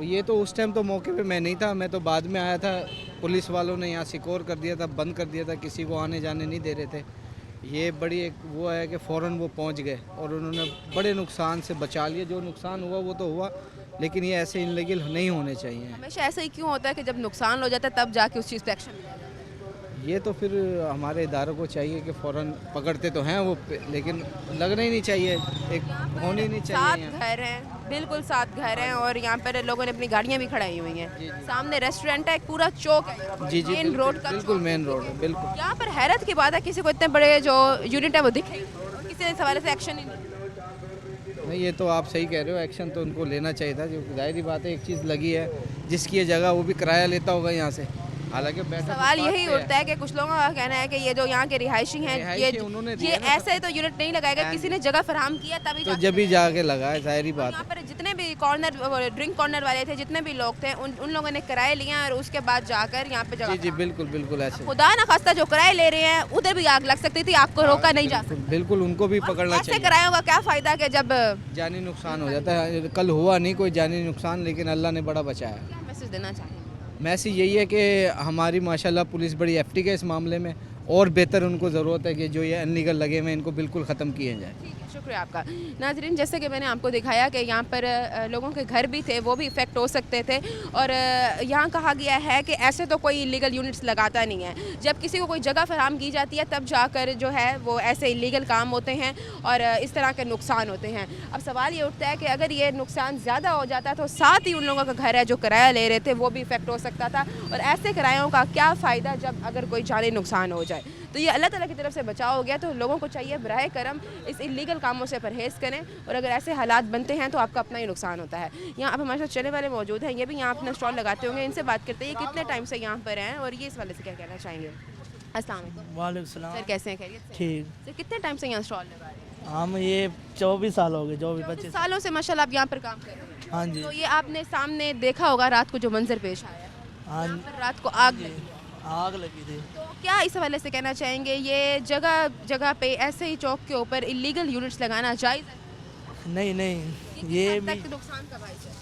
ये तो उस टाइम तो मौके पे मैं नहीं था, मैं तो बाद में आया था। पुलिस वालों ने यहाँ सिक्योर कर दिया था, बंद कर दिया था, किसी को आने जाने नहीं दे रहे थे। ये बड़ी एक वो है कि फ़ौरन वो पहुँच गए और उन्होंने बड़े नुकसान से बचा लिया। जो नुकसान हुआ वो तो हुआ, लेकिन ये ऐसे इनलीगल नहीं होने चाहिए। हमेशा ऐसा ही क्यों होता है कि जब नुकसान हो जाता है तब जाके उस चीज़ पे एक्शन लिया जाता है? ये तो फिर हमारे इदारों को चाहिए कि फ़ौरन पकड़ते तो हैं वो, लेकिन लगना ही नहीं चाहिए, एक होनी नहीं चाहिए। 7 घर हैं, बिल्कुल 7 घर हैं और यहाँ पर लोगों ने अपनी गाड़ियाँ भी खड़ाई हुई हैं। सामने रेस्टोरेंट है, एक पूरा चौक है। जी मेन रोड का बिल्कुल मेन रोड है, बिल्कुल। यहाँ पर हैरत की बात है किसी को इतने बड़े जो यूनिट है वो दिखे ही नहीं और किसी ने इस हवाले से एक्शन ही नहीं। नहीं, ये तो आप सही कह रहे हो, एक्शन तो उनको लेना चाहिए था। जो जाहिर बात है, एक चीज़ लगी है जिसकी ये जगह, वो भी किराया लेता होगा यहाँ से। हालांकि सवाल यही उठता है कि कुछ लोगों का कहना है कि ये जो यहाँ के रिहायशी हैं ये ऐसे तो यूनिट नहीं लगाएगा, किसी ने जगह फराहम किया तभी तो जब भी जाके लगाए, जाहिर बात है। यहाँ पर जितने भी ड्रिंक कॉर्नर वाले थे, जितने भी लोग थे, उन लोगों ने किराए लिया और उसके बाद जाकर यहाँ पे जगह। जी बिल्कुल बिल्कुल ऐसे। खुदा ना खास्ता जो किराए ले रहे हैं उधर भी आग लग सकती थी, आग को रोका नहीं जा सकता। बिल्कुल उनको भी पकड़ना चाहिए। ऐसे किरायों का क्या फ़ायदा कि जब जानी नुकसान हो जाता है। कल हुआ नहीं कोई जानी नुकसान, लेकिन अल्लाह ने बड़ा बचाया। क्या मैसेज देना चाहिए? मैसेज यही है कि हमारी माशाल्लाह पुलिस बड़ी एक्टिव है इस मामले में, और बेहतर उनको ज़रूरत है कि जो ये अनलीगल लगे हुए इनको बिल्कुल ख़त्म किए जाए। ठीक है, शुक्रिया आपका। नाज़रीन, जैसे कि मैंने आपको दिखाया कि यहाँ पर लोगों के घर भी थे, वो भी इफ़ेक्ट हो सकते थे और यहाँ कहा गया है कि ऐसे तो कोई इलीगल यूनिट्स लगाता नहीं है। जब किसी को कोई जगह फराहम की जाती है तब जाकर जो है वो ऐसे इलीगल काम होते हैं और इस तरह के नुकसान होते हैं। अब सवाल ये उठता है कि अगर ये नुकसान ज़्यादा हो जाता तो साथ ही उन लोगों का घर है जो किराया ले रहे थे वो भी इफ़ेक्ट हो सकता था, और ऐसे किरायों का क्या फ़ायदा जब अगर कोई जानी नुकसान हो जाए। तो ये अल्लाह ताला की तरफ से बचाव हो गया। तो लोगों को चाहिए बराए करम इस इलीगल कामों से परहेज़ करें, और अगर ऐसे हालात बनते हैं तो आपका अपना ही नुकसान होता है। यहाँ अब हमारे साथ चलने वाले मौजूद हैं, ये भी यहाँ अपना स्टॉल लगाते होंगे, इनसे बात करते हैं ये कितने टाइम से यहाँ पर हैं और ये इस वाले से क्या कहना चाहेंगे। अस्सलाम वालेकुम। सर कैसे हैं, खैरियत से? ठीक। सर कितने टाइम से यहाँ स्टॉल लगा रहे हैं? हम ये 24 साल हो गए, 24-25 सालों से माशाल्लाह आप यहाँ पर काम कर रहे हैं। हाँ जी। तो ये आपने सामने देखा होगा रात को जो मंजर पेश आया, हाँ, यहाँ पर रात को आग लगी थी। तो क्या इस हवाले से कहना चाहेंगे, ये जगह जगह पे ऐसे ही चौक के ऊपर इलीगल यूनिट्स लगाना जायज़ है? नहीं, ये तक नुकसान का बाइस है?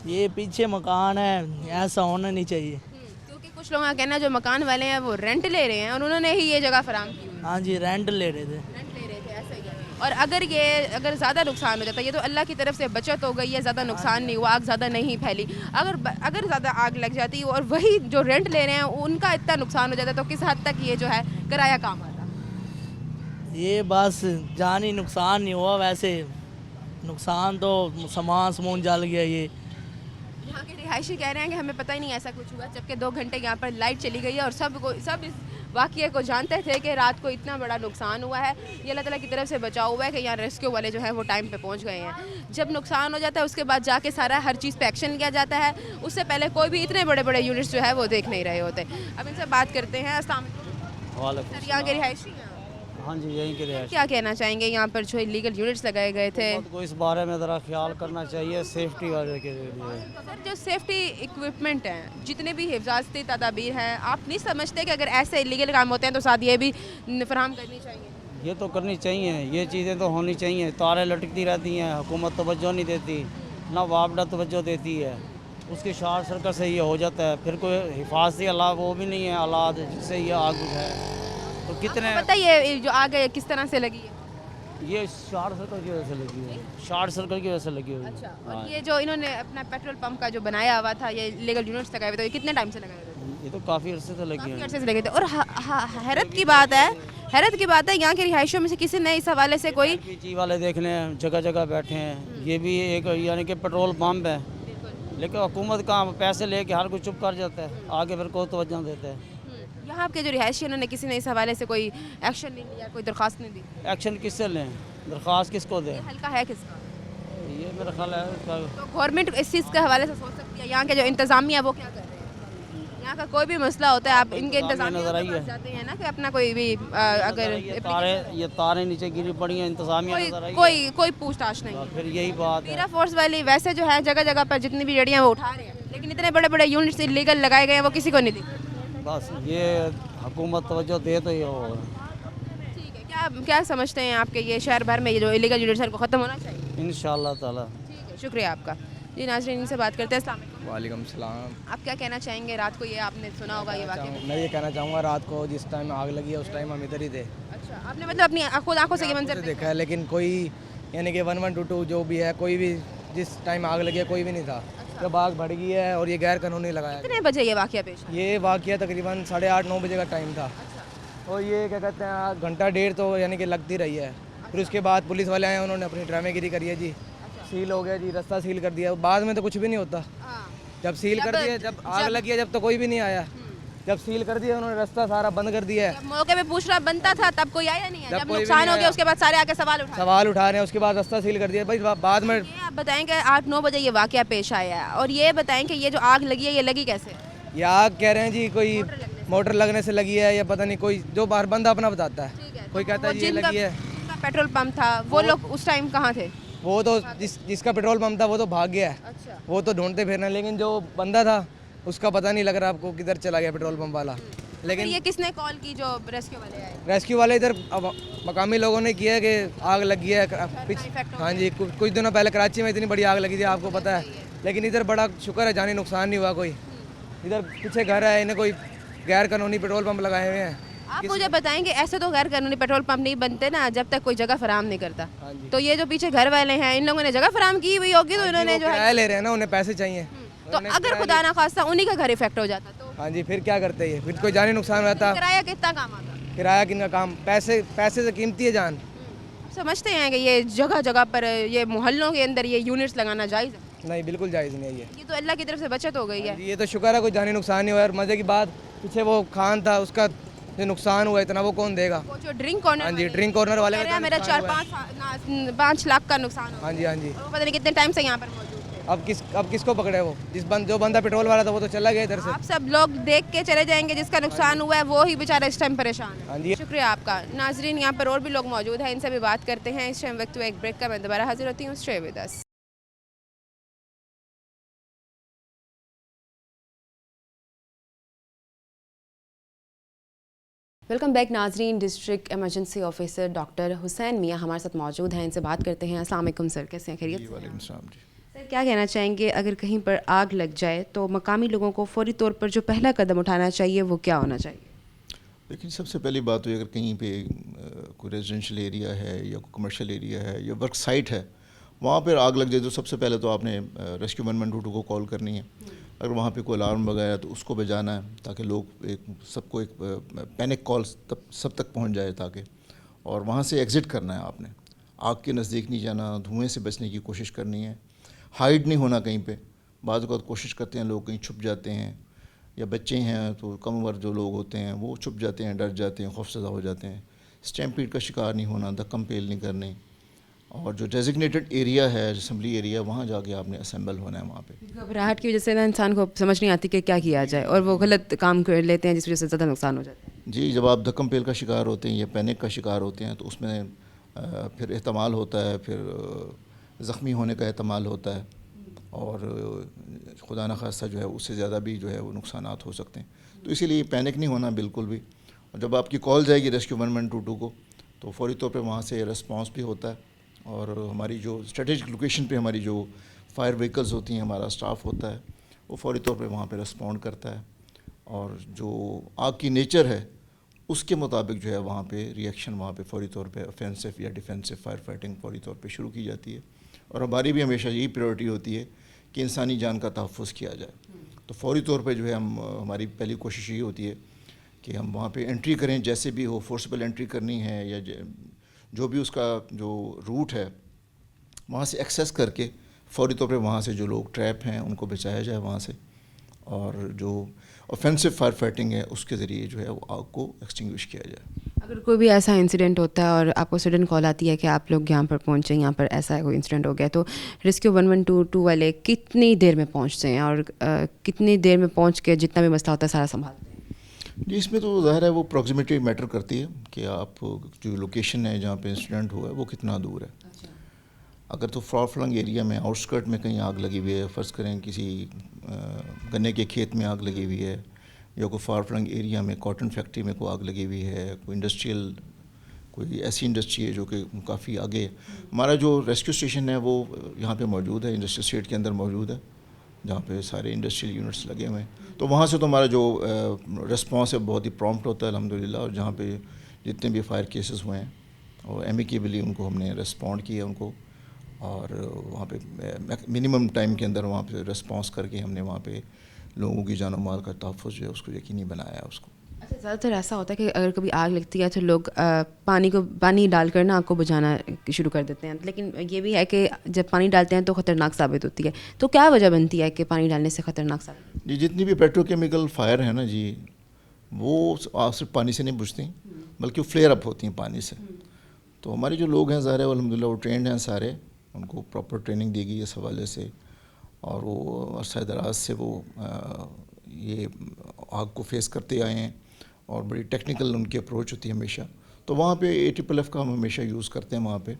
ये पीछे मकान है, ऐसा होना नहीं चाहिए। क्योंकि कुछ लोगों का कहना है जो मकान वाले हैं वो रेंट ले रहे हैं और उन्होंने ही ये जगह फराम की हुई है। हाँ जी, रेंट ले रहे थे। रेंट ले रहे थे, ऐसा ही है। और अगर ज़्यादा नुकसान हो जाता है, ये तो अल्लाह की तरफ से बचत हो गई है, ज़्यादा नुकसान नहीं हुआ, आग ज़्यादा नहीं फैली। अगर ज़्यादा आग लग जाती और वही जो रेंट ले रहे हैं उनका इतना नुकसान हो जाता तो किस हद तक ये जो है किराया काम आता? ये बस जानी नुकसान नहीं हुआ, वैसे नुकसान तो सामान जल गया। ये यहाँ के रिहायशी कह रहे हैं कि हमें पता ही नहीं ऐसा कुछ हुआ, जबकि 2 घंटे यहाँ पर लाइट चली गई है और सब इस वाक़ये को जानते थे कि रात को इतना बड़ा नुकसान हुआ है। ये अल्लाह ताला की तरफ से बचाव हुआ है कि यहाँ रेस्क्यू वाले जो हैं वो टाइम पे पहुँच गए हैं। जब नुकसान हो जाता है उसके बाद जाके सारा हर चीज़ पे एक्शन लिया जाता है, उससे पहले कोई भी इतने बड़े बड़े यूनिट्स जो है वो देख नहीं रहे होते। अब इनसे बात करते हैं। अस्सलाम वालेकुम सर, यहाँ के रिहायशी हैं? हाँ जी, यहीं के रिहायशी। क्या कहना चाहेंगे यहाँ पर जो इलीगल यूनिट्स लगाए गए थे? को इस बारे में ज़रा ख्याल करना चाहिए सेफ्टी वाले के लिए। सर जो सेफ्टी इक्विपमेंट हैं, जितने भी हिफाजती तदाबीर हैं, आप नहीं समझते कि अगर ऐसे इलीगल काम होते हैं तो साथ ये भी फराहम करनी चाहिए? ये तो करनी चाहिए, ये चीज़ें तो होनी चाहिए। तारें लटकती रहती हैं, हुकूमत तवज्जो नहीं देती, ना वापडा तवज्जो देती है, उसके शॉर्ट सर्किट से ये हो जाता है। फिर कोई हिफाजती वो भी नहीं है आलात जिससे ये आग बुझाए। तो कितने पता ये जो आग है किस तरह से लगी है? ये शॉर्ट सर्किट की वजह से लगी है, शॉर्ट सर्किट की वजह से लगी हुई है। अच्छा, और ये जो इन्होंने अपना पेट्रोल पंप का जो बनाया हुआ था, ये इलीगल यूनिट्स लगाए हुए थे, ये कितने टाइम से लगाए हुए थे? ये तो काफ़ी अर्से से लगी काफ़ी है। अर्से से लगे थे। और हैरत की बात है यहाँ के रिहायशियों में से किसी ने इस हवाले से कोई LPG वाले देख लें, जगह जगह बैठे हैं। ये भी एक यानी कि पेट्रोल पंप है, लेकिन हुकूमत का पैसे लेके हर कोई चुप कर जाता है, आगे फिर कोई तवज्जो देता है। यहाँ के जो रिहायशी उन्होंने किसी ने इस हवाले से कोई एक्शन नहीं लिया, कोई दरख्वास्त नहीं दी? एक्शन किससे लें, दरख्वास्त किसको दें? हल्का है किसका? ये मेरा ख्याल है उसका। तो गवर्नमेंट इस चीज़ के हवाले से सोच सकती है, यहाँ के जो इंतज़ामिया वो क्या कर रहे हैं? यहाँ का कोई भी मसला होता है, आप इनके इंतज़ामिया नजर आई के है। पास जाते हैं ना कि अपना कोई भी अगर ये तारें नीचे गिरी पड़ी हैं, इंतजामिया नजर आई है। कोई पूछताछ नहीं है। फिर यही बात है। मीरा फोर्स वाली वैसे जो है जगह जगह पर जितनी भी रेडियाँ वो उठा रहे हैं, लेकिन इतने बड़े बड़े यूनिट्स इलीगल लगाए गए हैं वो किसी को नहीं दिखे। बस ये हुकूमत तवज्जो दे तो ये हो। ठीक है, क्या समझते हैं आपके ये शहर भर में ये जो इलीगल यूनिट्स हैं इनको ख़त्म होना चाहिए? इंशाअल्लाह ताला। ठीक है, शुक्रिया आपका। जी नाज़रीन, इनसे बात करते हैं। अस्सलाम वालेकुम। वालेकुम सलाम। आप क्या कहना चाहेंगे? रात को ये आपने सुना होगा ये वाक़या? मैं ये कहना चाहूँगा, रात को जिस टाइम आग लगी है उस टाइम हम इधर ही थे। अच्छा, आपने मतलब अपनी खुद आंखों से ये मंजर देखा है, लेकिन कोई यानी कि 1122 जो भी है, कोई भी जिस टाइम आग लगी है कोई भी नहीं था। जब आग बढ़ गई है और ये गैर कानूनी लगाया। कितने बजे ये वाक़या पेश आया? ये वाक़या तकरीबन 8:30-9 बजे का टाइम था। और ये क्या कहते हैं, घंटा डेढ़ तो यानी कि लगती रही है। फिर उसके बाद पुलिस वाले आए, उन्होंने अपनी ड्रामेगिरी करी है जी, सील हो गया जी, रास्ता सील कर दिया। बाद में तो कुछ भी नहीं होता। जब सील कर दिया, जब आग लगी है, जब तो कोई भी नहीं आया। जब सील कर दिया उन्होंने, रास्ता सारा बंद कर दिया है। मौके पे पूछना बनता था, तब कोई आया नहीं है। जब नुकसान हो गया उसके बाद सारे आके सवाल उठा रहे हैं, उसके बाद रास्ता सील कर दिया भाई। बाद में आप बताएं कि 8-9 बजे ये वाक़या पेश आया है, और ये बताएं कि ये जो आग लगी है ये लगी कैसे? ये आग कह रहे हैं जी कोई मोटर लगने से लगी है, या पता नहीं, कोई जो बाहर बंदा अपना बताता है। कोई कहता है ये लगी है। पेट्रोल पंप था, वो लोग उस टाइम कहाँ थे? वो तो जिसका पेट्रोल पंप था वो तो भाग गया है। अच्छा। वो तो ढूंढते फिरना, लेकिन जो बंदा था उसका पता नहीं लग रहा आपको किधर चला गया पेट्रोल पंप वाला। लेकिन ये किसने कॉल की जो रेस्क्यू वाले आए? रेस्क्यू वाले इधर मकामी लोगों ने किया कि आग लगी है। हाँ जी, कुछ दिनों पहले कराची में इतनी बड़ी आग लगी थी, आपको पता है। लेकिन इधर बड़ा शुक्र है, जानी नुकसान नहीं हुआ कोई। इधर पीछे घर है, इन्हें कोई गैर कानूनी पेट्रोल पंप लगाए हुए हैं। आप मुझे बताएं कि ऐसे तो गैर कानूनी पेट्रोल पंप नहीं बनते ना जब तक कोई जगह फराम नहीं करता। तो ये जो पीछे घर वाले हैं, इन लोगों ने जगह फराम की हुई होगी, तो इन्होंने जो है ले रहे हैं ना, उन्हें पैसे चाहिए। तो अगर खुदा ना खास्ता उन्हीं का घर इफेक्ट हो जाता तो हाँ जी, फिर क्या करते हैं? फिर कोई जानी नुकसान रहता। किराया कितना काम आता? किराया किन का काम? पैसे से कीमती है जान। समझते हैं कि ये जगह जगह पर ये मोहल्लों के अंदर ये यूनिट्स लगाना जायज़ है? नहीं, बिल्कुल जायज़ नहीं है ये तो अल्लाह की तरफ से बचत हो गई है। ये तो शुक्र है कोई जानी नुकसान नहीं हुआ। और मज़े की बात, पीछे वो खान था, उसका जो नुकसान हुआ इतना वो कौन देगा? वो जो ड्रिंक कॉर्नर, हाँ जी, ड्रिंक कॉर्नर वाले का मेरा 4-5 लाख का नुकसान हुआ। हाँ जी, हाँ जी। पता नहीं कितने टाइम से यहाँ पर मौजूद थे। अब किसको पकड़े? वो जो बंदा पेट्रोल वाला था वो तो चला गया इधर से। आप सब लोग देख के चले जाएंगे, जिसका नुकसान हुआ है वो ही बेचारा इस टाइम परेशान है। हाँ जी, शुक्रिया आपका। नाजरीन, यहाँ पर और भी लोग मौजूद हैं, इनसे भी बात करते हैं। इस टाइम वक्त एक ब्रेक का, मैं दोबारा हाजिर होती हूँ। Stay with us. Welcome back नाजरीन। District emergency officer doctor Hussain मियाँ हमारे साथ मौजूद हैं, इनसे बात करते हैं। अस्सलाम वालेकुम सर, कैसे हैं? खैरियत? वालेकुम सलाम जी। सर, क्या कहना चाहेंगे अगर कहीं पर आग लग जाए तो मकामी लोगों को फौरी तौर पर जो पहला कदम उठाना चाहिए वो क्या होना चाहिए? लेकिन सबसे पहली बात तो अगर कहीं पे कोई रेजिडेंशियल एरिया है या कोई कमर्शियल एरिया है या वर्क साइट है, वहाँ पर आग लग जाए तो सबसे पहले तो आपने रेस्क्यू 112 को कॉल करनी है। अगर वहाँ पे कोई अलार्म वगैरह तो उसको बजाना है ताकि लोग सबको एक पैनिक कॉल सब तक पहुँच जाए ताकि, और वहाँ से एग्ज़िट करना है आपने। आग के नज़दीक नहीं जाना, धुएँ से बचने की कोशिश करनी है, हाइड नहीं होना कहीं पे। बाज़ वक़्त कोशिश करते हैं लोग कहीं छुप जाते हैं, या बच्चे हैं तो कम उम्र जो लोग होते हैं वो छुप जाते हैं, डर जाते हैं, खौफज़दा हो जाते हैं। स्टैम्पीड का शिकार नहीं होना, धक्कम पेल नहीं करने, और जो डेजिग्नेटेड एरिया है असम्बली एरिया वहाँ जाके आपने असेंबल होना है वहाँ पे। घबराहट की वजह से ना इंसान को समझ नहीं आती कि क्या किया जाए और वो गलत काम कर लेते हैं जिस वजह से ज़्यादा नुकसान हो जाता है। जी, जब आप धक्कम पेल का शिकार होते हैं या पैनिक का शिकार होते हैं तो उसमें फिर एहतमाल होता है, फिर ज़ख्मी होने का एहतमाल होता है, और खुदा न खास्ता जो है उससे ज़्यादा भी जो है वो नुकसानात हो सकते हैं। तो इसीलिए पैनिक नहीं होना बिल्कुल भी। और जब आपकी कॉल जाएगी रेस्क्यू 112 को तो फौरी तौर पे वहाँ से रिस्पांस भी होता है, और हमारी जो स्ट्रेटेजिक लोकेशन पे हमारी जो फायर व्हीकल्स होती हैं, हमारा स्टाफ होता है, वो फौरी तौर पे वहाँ पे रिस्पॉन्ड करता है, और जो आग की नेचर है उसके मुताबिक जो है वहाँ पे रिएक्शन वहाँ पे फौरी तौर पे ऑफेंसिव या डिफेंसिव फायर फाइटिंग फौरी तौर पे शुरू की जाती है। और हमारी भी हमेशा यही प्रायोरिटी होती है कि इंसानी जान का तहफ़्फ़ुज़ किया जाए। तो फौरी तौर पे जो है हमारी पहली कोशिश ये होती है कि हम वहाँ पे एंट्री करें, जैसे भी हो, फोर्सबल एंट्री करनी है या जो भी उसका जो रूट है वहाँ से एक्सेस करके फौरी तौर पे वहाँ से जो लोग ट्रैप हैं उनको बचाया जाए वहाँ से, और जो ऑफेंसिव फायर फाइटिंग है उसके ज़रिए जो है वो आग को एक्सटिंग्विश किया जाए। अगर कोई भी ऐसा इंसिडेंट होता है और आपको सडन कॉल आती है कि आप लोग यहाँ पर पहुँचे, यहाँ पर ऐसा कोई इंसिडेंट हो गया, तो रेस्क्यू 112 वाले कितनी देर में पहुँचते हैं और कितनी देर में पहुँच के जितना भी मसला होता है सारा संभालते हैं? जी, इसमें तो ज़ाहिर है वो प्रॉक्सिमिटी मैटर करती है कि आप जो लोकेशन है जहाँ पे इंसिडेंट हुआ है वो कितना दूर है। अगर तो फार फ्लंग एरिया में आउटस्कर्ट में कहीं आग लगी हुई है, फ़र्ज़ करें किसी गन्ने के खेत में आग लगी हुई है, या कोई फार फ्लंग एरिया में कॉटन फैक्ट्री में कोई आग लगी हुई है, कोई इंडस्ट्रियल कोई ऐसी इंडस्ट्री है जो कि काफ़ी आगे। हमारा जो रेस्क्यू स्टेशन है वो यहाँ पे मौजूद है, इंडस्ट्रियल स्टेट के अंदर मौजूद है, जहाँ पे सारे इंडस्ट्रियल यूनिट्स लगे हुए हैं। तो वहाँ से तो हमारा जो रिस्पॉन्स है बहुत ही प्रॉम्प्ट होता है अल्हम्दुलिल्लाह, और जहाँ पे जितने भी फायर केसेस हुए हैं और एमिकेबली उनको हमने रिस्पॉन्ड किया उनको, और वहाँ पे मिनिमम टाइम के अंदर वहाँ पे रिस्पॉन्स करके हमने वहाँ पे लोगों की जान और माल का तहफ़्फ़ुज़ जो है उसको यकीनी बनाया है उसको। अच्छा, ज़्यादातर ऐसा होता है कि अगर कभी आग लगती है तो लोग पानी डालकर ना आग को बुझाना शुरू कर देते हैं, लेकिन ये भी है कि जब पानी डालते हैं तो ख़तरनाक साबित होती है। तो क्या वजह बनती है कि पानी डालने से ख़तरनाक साबित? जी, जितनी भी पेट्रोकेमिकल फायर है ना जी, वो सिर्फ पानी से नहीं बुझती बल्कि वो फ्लेयर अप होती हैं पानी से। तो हमारे जो लोग हैं ज़ाहिर है अल्हम्दुलिल्लाह वो ट्रेंड हैं सारे, उनको प्रॉपर ट्रेनिंग दी गई इस हवाले से, और वो अरसा दराज से वो ये आग को फेस करते आए हैं, और बड़ी टेक्निकल उनकी अप्रोच होती है हमेशा। तो वहाँ पे AFFF का हम हमेशा यूज़ करते हैं वहाँ पे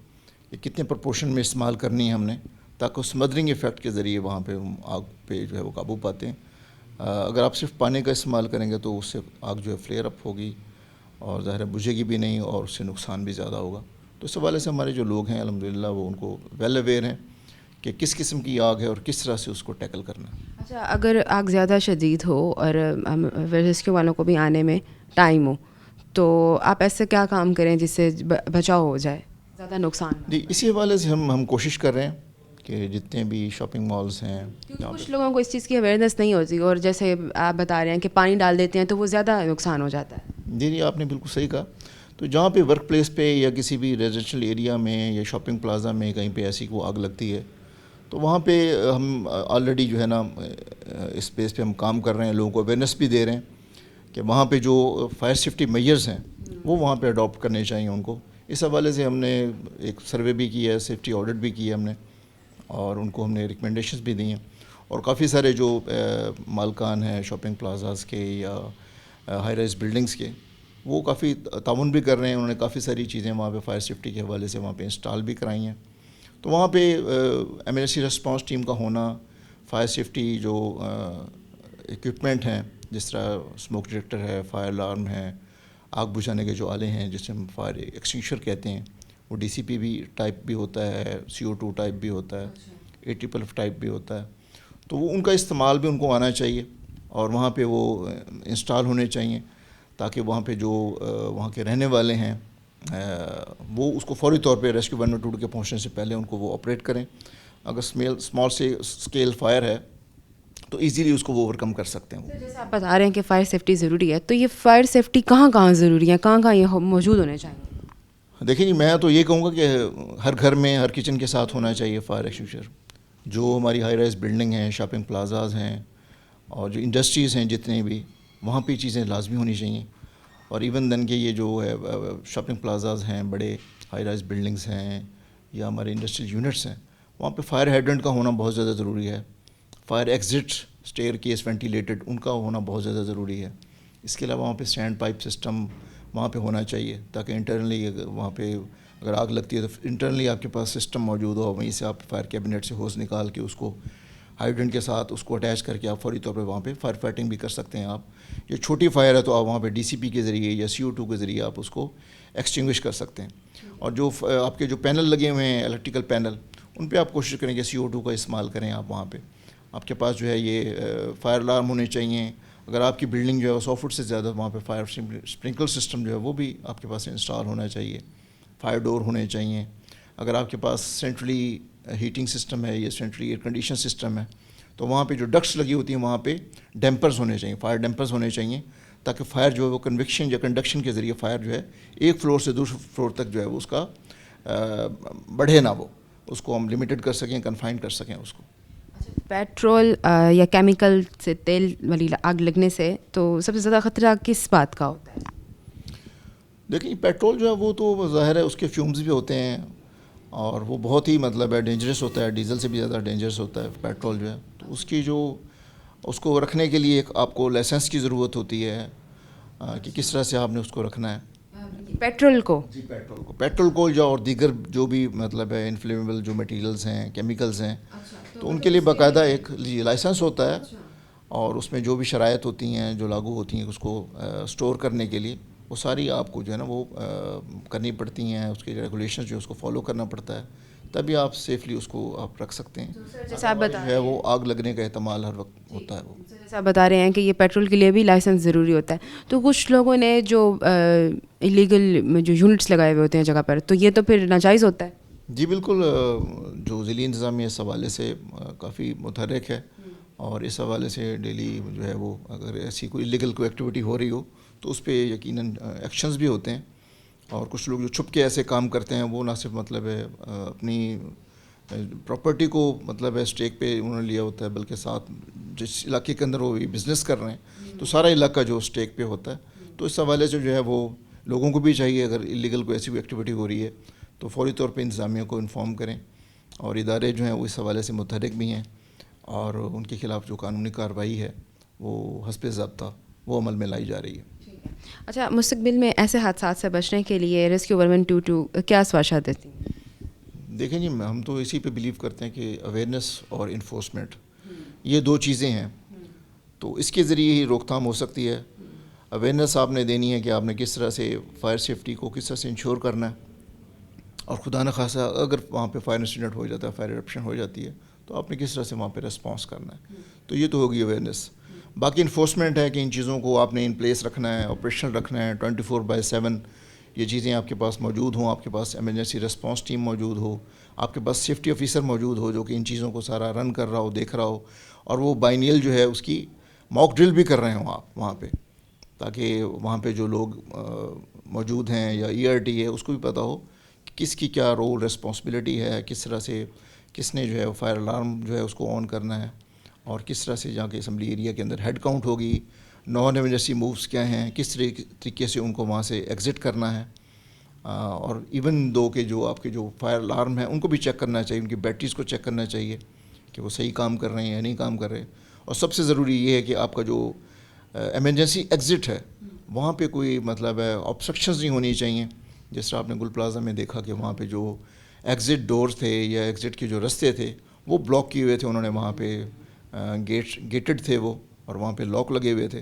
कि कितने प्रोपोर्शन में इस्तेमाल करनी है हमने, ताकि उस स्मदरिंग इफ़ेक्ट के ज़रिए वहाँ पे आग पे जो है वो काबू पाते हैं। अगर आप सिर्फ पानी का इस्तेमाल करेंगे तो उससे आग जो है फ्लेयर अप होगी, और ज़ाहिर बुझेगी भी नहीं, और उससे नुकसान भी ज़्यादा होगा। तो इस हवाले से हमारे जो लोग हैं अल्हम्दुलिल्लाह वो उनको वेल अवेयर हैं कि किस किस्म की आग है और किस तरह से उसको टैकल करना है। अच्छा, अगर आग ज़्यादा शदीद हो और रेस्क्यू वालों को भी आने में टाइम हो, तो आप ऐसे क्या काम करें जिससे बचाव हो जाए, ज़्यादा नुकसान? जी, इसी हवाले से हम कोशिश कर रहे हैं कि जितने भी शॉपिंग मॉल्स हैं, कुछ लोगों को इस चीज़ की अवेयरनेस नहीं होती, और जैसे आप बता रहे हैं कि पानी डाल देते हैं तो वो ज़्यादा नुकसान हो जाता है। जी, आपने बिल्कुल सही कहा। तो जहाँ पे वर्क प्लेस पे या किसी भी रेजिडेंशियल एरिया में या शॉपिंग प्लाजा में कहीं पे ऐसी को आग लगती है, तो वहाँ पे हम ऑलरेडी जो है ना इस बेस पे हम काम कर रहे हैं, लोगों को अवेयरनेस भी दे रहे हैं कि वहाँ पे जो फायर सेफ्टी मेजर्स हैं वो वहाँ पे अडॉप्ट करने चाहिए उनको। इस हवाले से हमने एक सर्वे भी किया है, सेफ्टी ऑडिट भी किया हमने, और उनको हमने रिकमेंडेशंस भी दी हैं। और काफ़ी सारे जो मालकान हैं शॉपिंग प्लाजाज़ के या हाई राइज बिल्डिंग्स के, वो काफ़ी ताउन भी कर रहे हैं। उन्होंने काफ़ी सारी चीज़ें वहाँ पे फायर सेफ्टी के हवाले से वहाँ पे इंस्टॉल भी कराई हैं। तो वहाँ पे एमरजेंसी रिस्पांस टीम का होना, फायर सेफ्टी जो इक्विपमेंट हैं, जिस तरह स्मोक डिटेक्टर है, फायर अलार्म है, आग बुझाने के जो आले हैं जिसे हम फायर एक्सटिंग्विशर कहते हैं, वो DCP भी टाइप भी होता है, CO2 टाइप भी होता है, AFFF टाइप भी होता है, तो वो उनका इस्तेमाल भी उनको आना चाहिए और वहाँ पे वो इंस्टॉल होने चाहिए ताकि वहाँ पे जो वहाँ के रहने वाले हैं वो उसको फौरी तौर पे रेस्क्यू 112 के पहुँचने से पहले उनको वो ऑपरेट करें। अगर स्मॉल से स्केल फायर है तो इजीली उसको वो ओवरकम कर सकते हैं। जैसे आप बता रहे हैं कि फ़ायर सेफ्टी ज़रूरी है, तो ये फ़ायर सेफ्टी कहाँ कहाँ ज़रूरी है, कहाँ कहाँ ये मौजूद होने चाहिए? देखिए जी, मैं तो ये कहूँगा कि हर घर में हर किचन के साथ होना चाहिए फायर एक्सटिंग्विशर। जो हमारी हाई राइज बिल्डिंग हैं, शॉपिंग प्लाजाज हैं और जो इंडस्ट्रीज़ हैं जितने भी, वहाँ पे चीज़ें लाजमी होनी चाहिए। और इवन देन के ये जो है शॉपिंग प्लाजाज हैं, बड़े हाई राइज बिल्डिंग्स हैं या हमारे इंडस्ट्रियल यूनिट्स हैं, वहाँ पे फायर हाइड्रेंट का होना बहुत ज़्यादा ज़रूरी है। Fire exit, staircase ventilated, उनका होना बहुत ज़्यादा ज़रूरी है। इसके अलावा वहाँ पे स्टैंड पाइप सिस्टम वहाँ पे होना चाहिए ताकि इंटरनली वहाँ पे अगर आग लगती है तो इंटरनली आपके पास सिस्टम मौजूद हो, वहीं से आप फायर कैबिनेट से होस निकाल के उसको हाइड्रेंट के साथ उसको अटैच करके आप फौरी तौर पे वहाँ पे फायर फाइटिंग भी कर सकते हैं। आप ये छोटी फायर है तो आप वहाँ पे DCP के ज़रिए या CO2 के ज़रिए आप उसको एक्सटिंग्विश कर सकते हैं। और जो आपके जो पैनल लगे हुए हैं, इलेक्ट्रिकल पैनल, उन पे आप कोशिश करें कि CO2 का इस्तेमाल करें। आप वहाँ पे आपके पास जो है ये फायर अलार्म होने चाहिए। अगर आपकी बिल्डिंग जो है 100 फुट से ज़्यादा, वहाँ पे फायर स्प्रिंकलर सिस्टम जो है वो भी आपके पास इंस्टॉल होना चाहिए। फायर डोर होने चाहिए। अगर आपके पास सेंट्रली हीटिंग सिस्टम है या सेंट्रली एयर कंडीशन सिस्टम है तो वहाँ पे जो डक्ट्स लगी होती हैं वहाँ पे डैम्पर्स होने चाहिए, फायर डैम्पर्स होने चाहिए ताकि फायर जो है वो कन्वेक्शन या कंडक्शन के ज़रिए फायर जो है एक फ्लोर से दूसरे फ्लोर तक जो है वो उसका बढ़े ना, वो उसको हम लिमिटेड कर सकें, कन्फाइन कर सकें उसको। पेट्रोल या केमिकल से, तेल वाली आग लगने से तो सबसे ज़्यादा ख़तरा किस बात का होता है? देखिए, पेट्रोल जो है वो तो ज़ाहिर है उसके फ्यूम्स भी होते हैं और वो बहुत ही मतलब है डेंजरस होता है, डीजल से भी ज़्यादा डेंजरस होता है पेट्रोल जो है। तो उसकी जो उसको रखने के लिए एक आपको लाइसेंस की ज़रूरत होती है कि किस तरह से आपने उसको रखना है। पेट्रोल को? जी, पेट्रोल को जो और दीगर जो भी मतलब है इनफ्लेमेबल जो मटेरियल्स हैं, केमिकल्स हैं, तो उनके लिए बाकायदा एक लाइसेंस होता है और उसमें जो भी शराइत होती हैं जो लागू होती हैं उसको स्टोर करने के लिए, वो सारी आपको जो है ना वो करनी पड़ती हैं। उसके रेगुलेशंस जो उसको फॉलो करना पड़ता है, तभी आप सेफली उसको आप रख सकते हैं। जैसे आप बता रहे हैं वो आग लगने का एहतमाल हर वक्त होता है। वो जैसे आप बता रहे हैं कि ये पेट्रोल के लिए भी लाइसेंस ज़रूरी होता है, तो कुछ लोगों ने जो इलीगल जो यूनिट्स लगाए हुए होते हैं जगह पर, तो ये तो फिर नाजायज़ होता है? जी बिल्कुल, जो ज़िली इंतज़ामिया इस हवाले से काफ़ी मुतहर्रिक है और इस हवाले से डेली जो है वो अगर ऐसी कोई इलीगल कोई एक्टिविटी हो रही हो तो उस पर यकीनन एक्शंस भी होते हैं। और कुछ लोग जो छुप के ऐसे काम करते हैं वो ना सिर्फ मतलब है अपनी प्रॉपर्टी को मतलब है स्टेक पे उन्होंने लिया होता है, बल्कि साथ जिस इलाके के अंदर वो बिज़नेस कर रहे हैं तो सारा इलाका जो स्टेक पे होता है। तो इस हवाले से जो है वो लोगों को भी चाहिए अगर इलीगल कोई ऐसी कोई एक्टिविटी हो रही है तो फौरी तौर पे इंतज़ामिया को इन्फॉर्म करें। और इदारे जो हैं वो इस हवाले से मुतहर्रिक भी हैं और उनके ख़िलाफ़ जो कानूनी कार्रवाई है वो हस्ब ज़ाब्ता वो अमल में लाई जा रही है। अच्छा, मुस्तक़बिल में ऐसे हादसात से बचने के लिए रेस्क्यू 112 क्या आश्वासन देती हैं? देखें जी, हम तो इसी पे बिलीव करते हैं कि अवेयरनेस और इन्फोर्समेंट ये दो चीज़ें हैं, तो इसके ज़रिए ही रोकथाम हो सकती है। अवेयरनेस आपने देनी है कि आपने किस तरह से फायर सेफ्टी को किस तरह से इंश्योर करना है, और खुदा न खासा अगर वहाँ पे फायर इंसिडेंट हो जाता है, फायर इरप्शन हो जाती है, तो आपने किस तरह से वहाँ पे रिस्पॉन्स करना है। तो ये तो होगी अवेयरनेस। बाकी इन्फोर्समेंट है कि इन चीज़ों को आपने इन प्लेस रखना है, ऑपरेशनल रखना है, 24/7 ये चीज़ें आपके पास मौजूद हों, आपके पास एमरजेंसी रिस्पांस टीम मौजूद हो, आपके पास सेफ्टी ऑफिसर मौजूद हो जो कि इन चीज़ों को सारा रन कर रहा हो, देख रहा हो, और वो बाइनियल जो है उसकी मॉक ड्रिल भी कर रहे हों आप वहाँ पे, ताकि वहाँ पे जो लोग मौजूद हैं या ERT है उसको भी पता हो कि किसकी क्या रोल रिस्पॉन्सिबिलिटी है, किस तरह से किसने जो है फायर अलार्म जो है उसको ऑन करना है, और किस तरह से जहाँ के असम्बली एरिया के अंदर हेड काउंट होगी, नॉन एमरजेंसी मूव्स क्या हैं, किस तरीके से उनको वहाँ से एग्ज़िट करना है। और इवन दो के जो आपके जो फायर अलार्म हैं उनको भी चेक करना चाहिए, उनकी बैटरीज़ को चेक करना चाहिए कि वो सही काम कर रहे हैं या नहीं काम कर रहे। और सबसे ज़रूरी ये है कि आपका जो एमरजेंसी एग्ज़िट है वहाँ पे कोई मतलब है ऑब्स्ट्रक्शंस नहीं होनी चाहिए। जिस तरह आपने गुल प्लाजा में देखा कि वहाँ पे जो एग्ज़िट डोर्स थे या एग्ज़िट के जो रास्ते थे वो ब्लॉक किए हुए थे, उन्होंने वहाँ पे गेटेड थे वो, और वहाँ पे लॉक लगे हुए थे।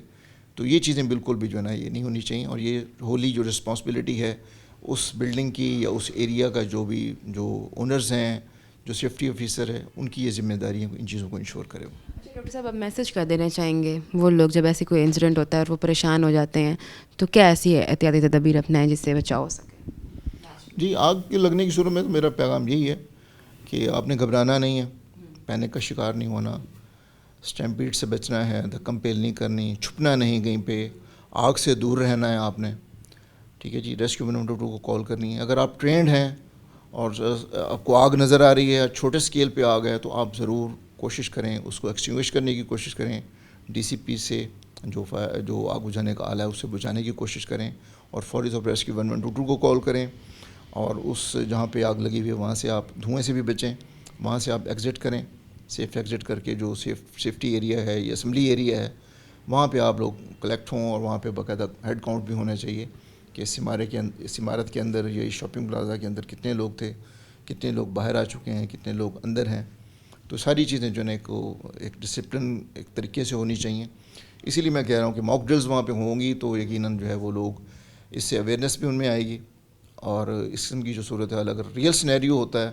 तो ये चीज़ें बिल्कुल भी जो है ना ये नहीं होनी चाहिए, और ये होली जो रिस्पॉन्सिबिलिटी है उस बिल्डिंग की या उस एरिया का जो भी जो ओनर्स हैं जो सेफ्टी ऑफिसर है उनकी ये जिम्मेदारी है इन चीज़ों को इंश्योर करे। डॉक्टर साहब, अब मैसेज कर देना चाहेंगे वो लोग जब ऐसी कोई इंसिडेंट होता है और वो परेशान हो जाते हैं, तो क्या ऐसी एहतियाती तदबीर अपनाएं जिससे बचाव हो सके? जी, आग के लगने की सूरत में तो मेरा पैगाम यही है कि आपने घबराना नहीं है, पैनिक का शिकार नहीं होना, स्टैम्पीड से बचना है, धक्कम-पेल नहीं करनी, छुपना नहीं कहीं पे, आग से दूर रहना है आपने, ठीक है जी। रेस्क्यू 112 को कॉल करनी है। अगर आप ट्रेंड हैं और आपको आग नज़र आ रही है, छोटे स्केल पे आग है, तो आप ज़रूर कोशिश करें उसको एक्सटिंग्विश करने की कोशिश करें। DCP से जो आग बुझाने का आला है उससे बुझाने की कोशिश करें और फौरी तौर पर रेस्क्यू 112 को कॉल करें। और उस जहाँ पे आग लगी हुई है वहाँ से आप धुएँ से भी बचें, वहाँ से आप एग्ज़िट करें, सेफ़ एग्ज़िट करके जो सेफ्टी एरिया है या असम्बली एरिया है वहाँ पे आप लोग कलेक्ट हों और वहाँ पे बाकायदा हेड काउंट भी होना चाहिए कि इस इमारत के अंदर या इस शॉपिंग प्लाजा के अंदर कितने लोग थे, कितने लोग बाहर आ चुके हैं, कितने लोग अंदर हैं। तो सारी चीज़ें जो है एक डिसिप्लिन एक तरीके से होनी चाहिए। इसीलिए मैं कह रहा हूँ कि मॉक ड्रिल्स वहाँ पे होंगी तो यकीनन जो है वो लोग इससे अवेयरनेस भी उनमें आएगी और इस किस्म की जो सूरत हाल अगर रियल सिनेरियो होता है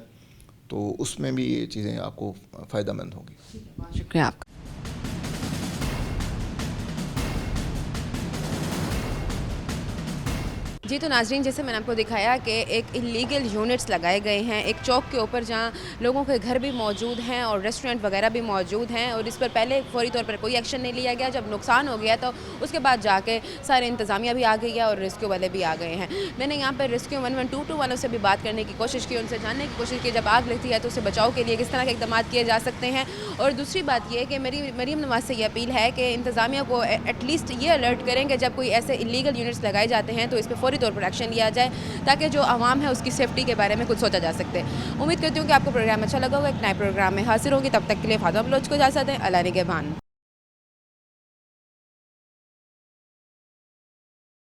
तो उसमें भी ये चीज़ें आपको फ़ायदेमंद होंगी। शुक्रिया आपका। जी तो नाजरीन, जैसे मैंने आपको दिखाया कि एक इलीगल यूनिट्स लगाए गए हैं एक चौक के ऊपर जहां लोगों के घर भी मौजूद हैं और रेस्टोरेंट वगैरह भी मौजूद हैं और इस पर पहले फौरी तौर पर कोई एक्शन नहीं लिया गया। जब नुकसान हो गया तो उसके बाद जाके सारे इंतज़ामिया भी आ गई है और रेस्क्यू वाले भी आ गए हैं। मैंने यहाँ पर रेस्क्यू 1122 वालों से भी बात करने की कोशिश की, उनसे जानने की कोशिश की जब आग लगती है तो उससे बचाव के लिए किस तरह के इकदाम किए जा सकते हैं। और दूसरी बात यह कि मेरी मरीम नवाज से ये अपील है कि इंतज़ामिया को एटलीस्ट ये अलर्ट करें कि जब कोई ऐसे इलीगल यूनिट्स लगाए जाते हैं तो इस पर फौरी तौर पर एक्शन लिया जाए ताकि जो आवाम है उसकी सेफ्टी के बारे में कुछ सोचा जा सकते हैं। उम्मीद करती हूँ कि आपको प्रोग्राम अच्छा लगा होगा। एक नए प्रोग्राम में हाजिर होगी, तब तक के लिए फातिमा बलोच को इजाज़त दें। अल्लाह निगहबान।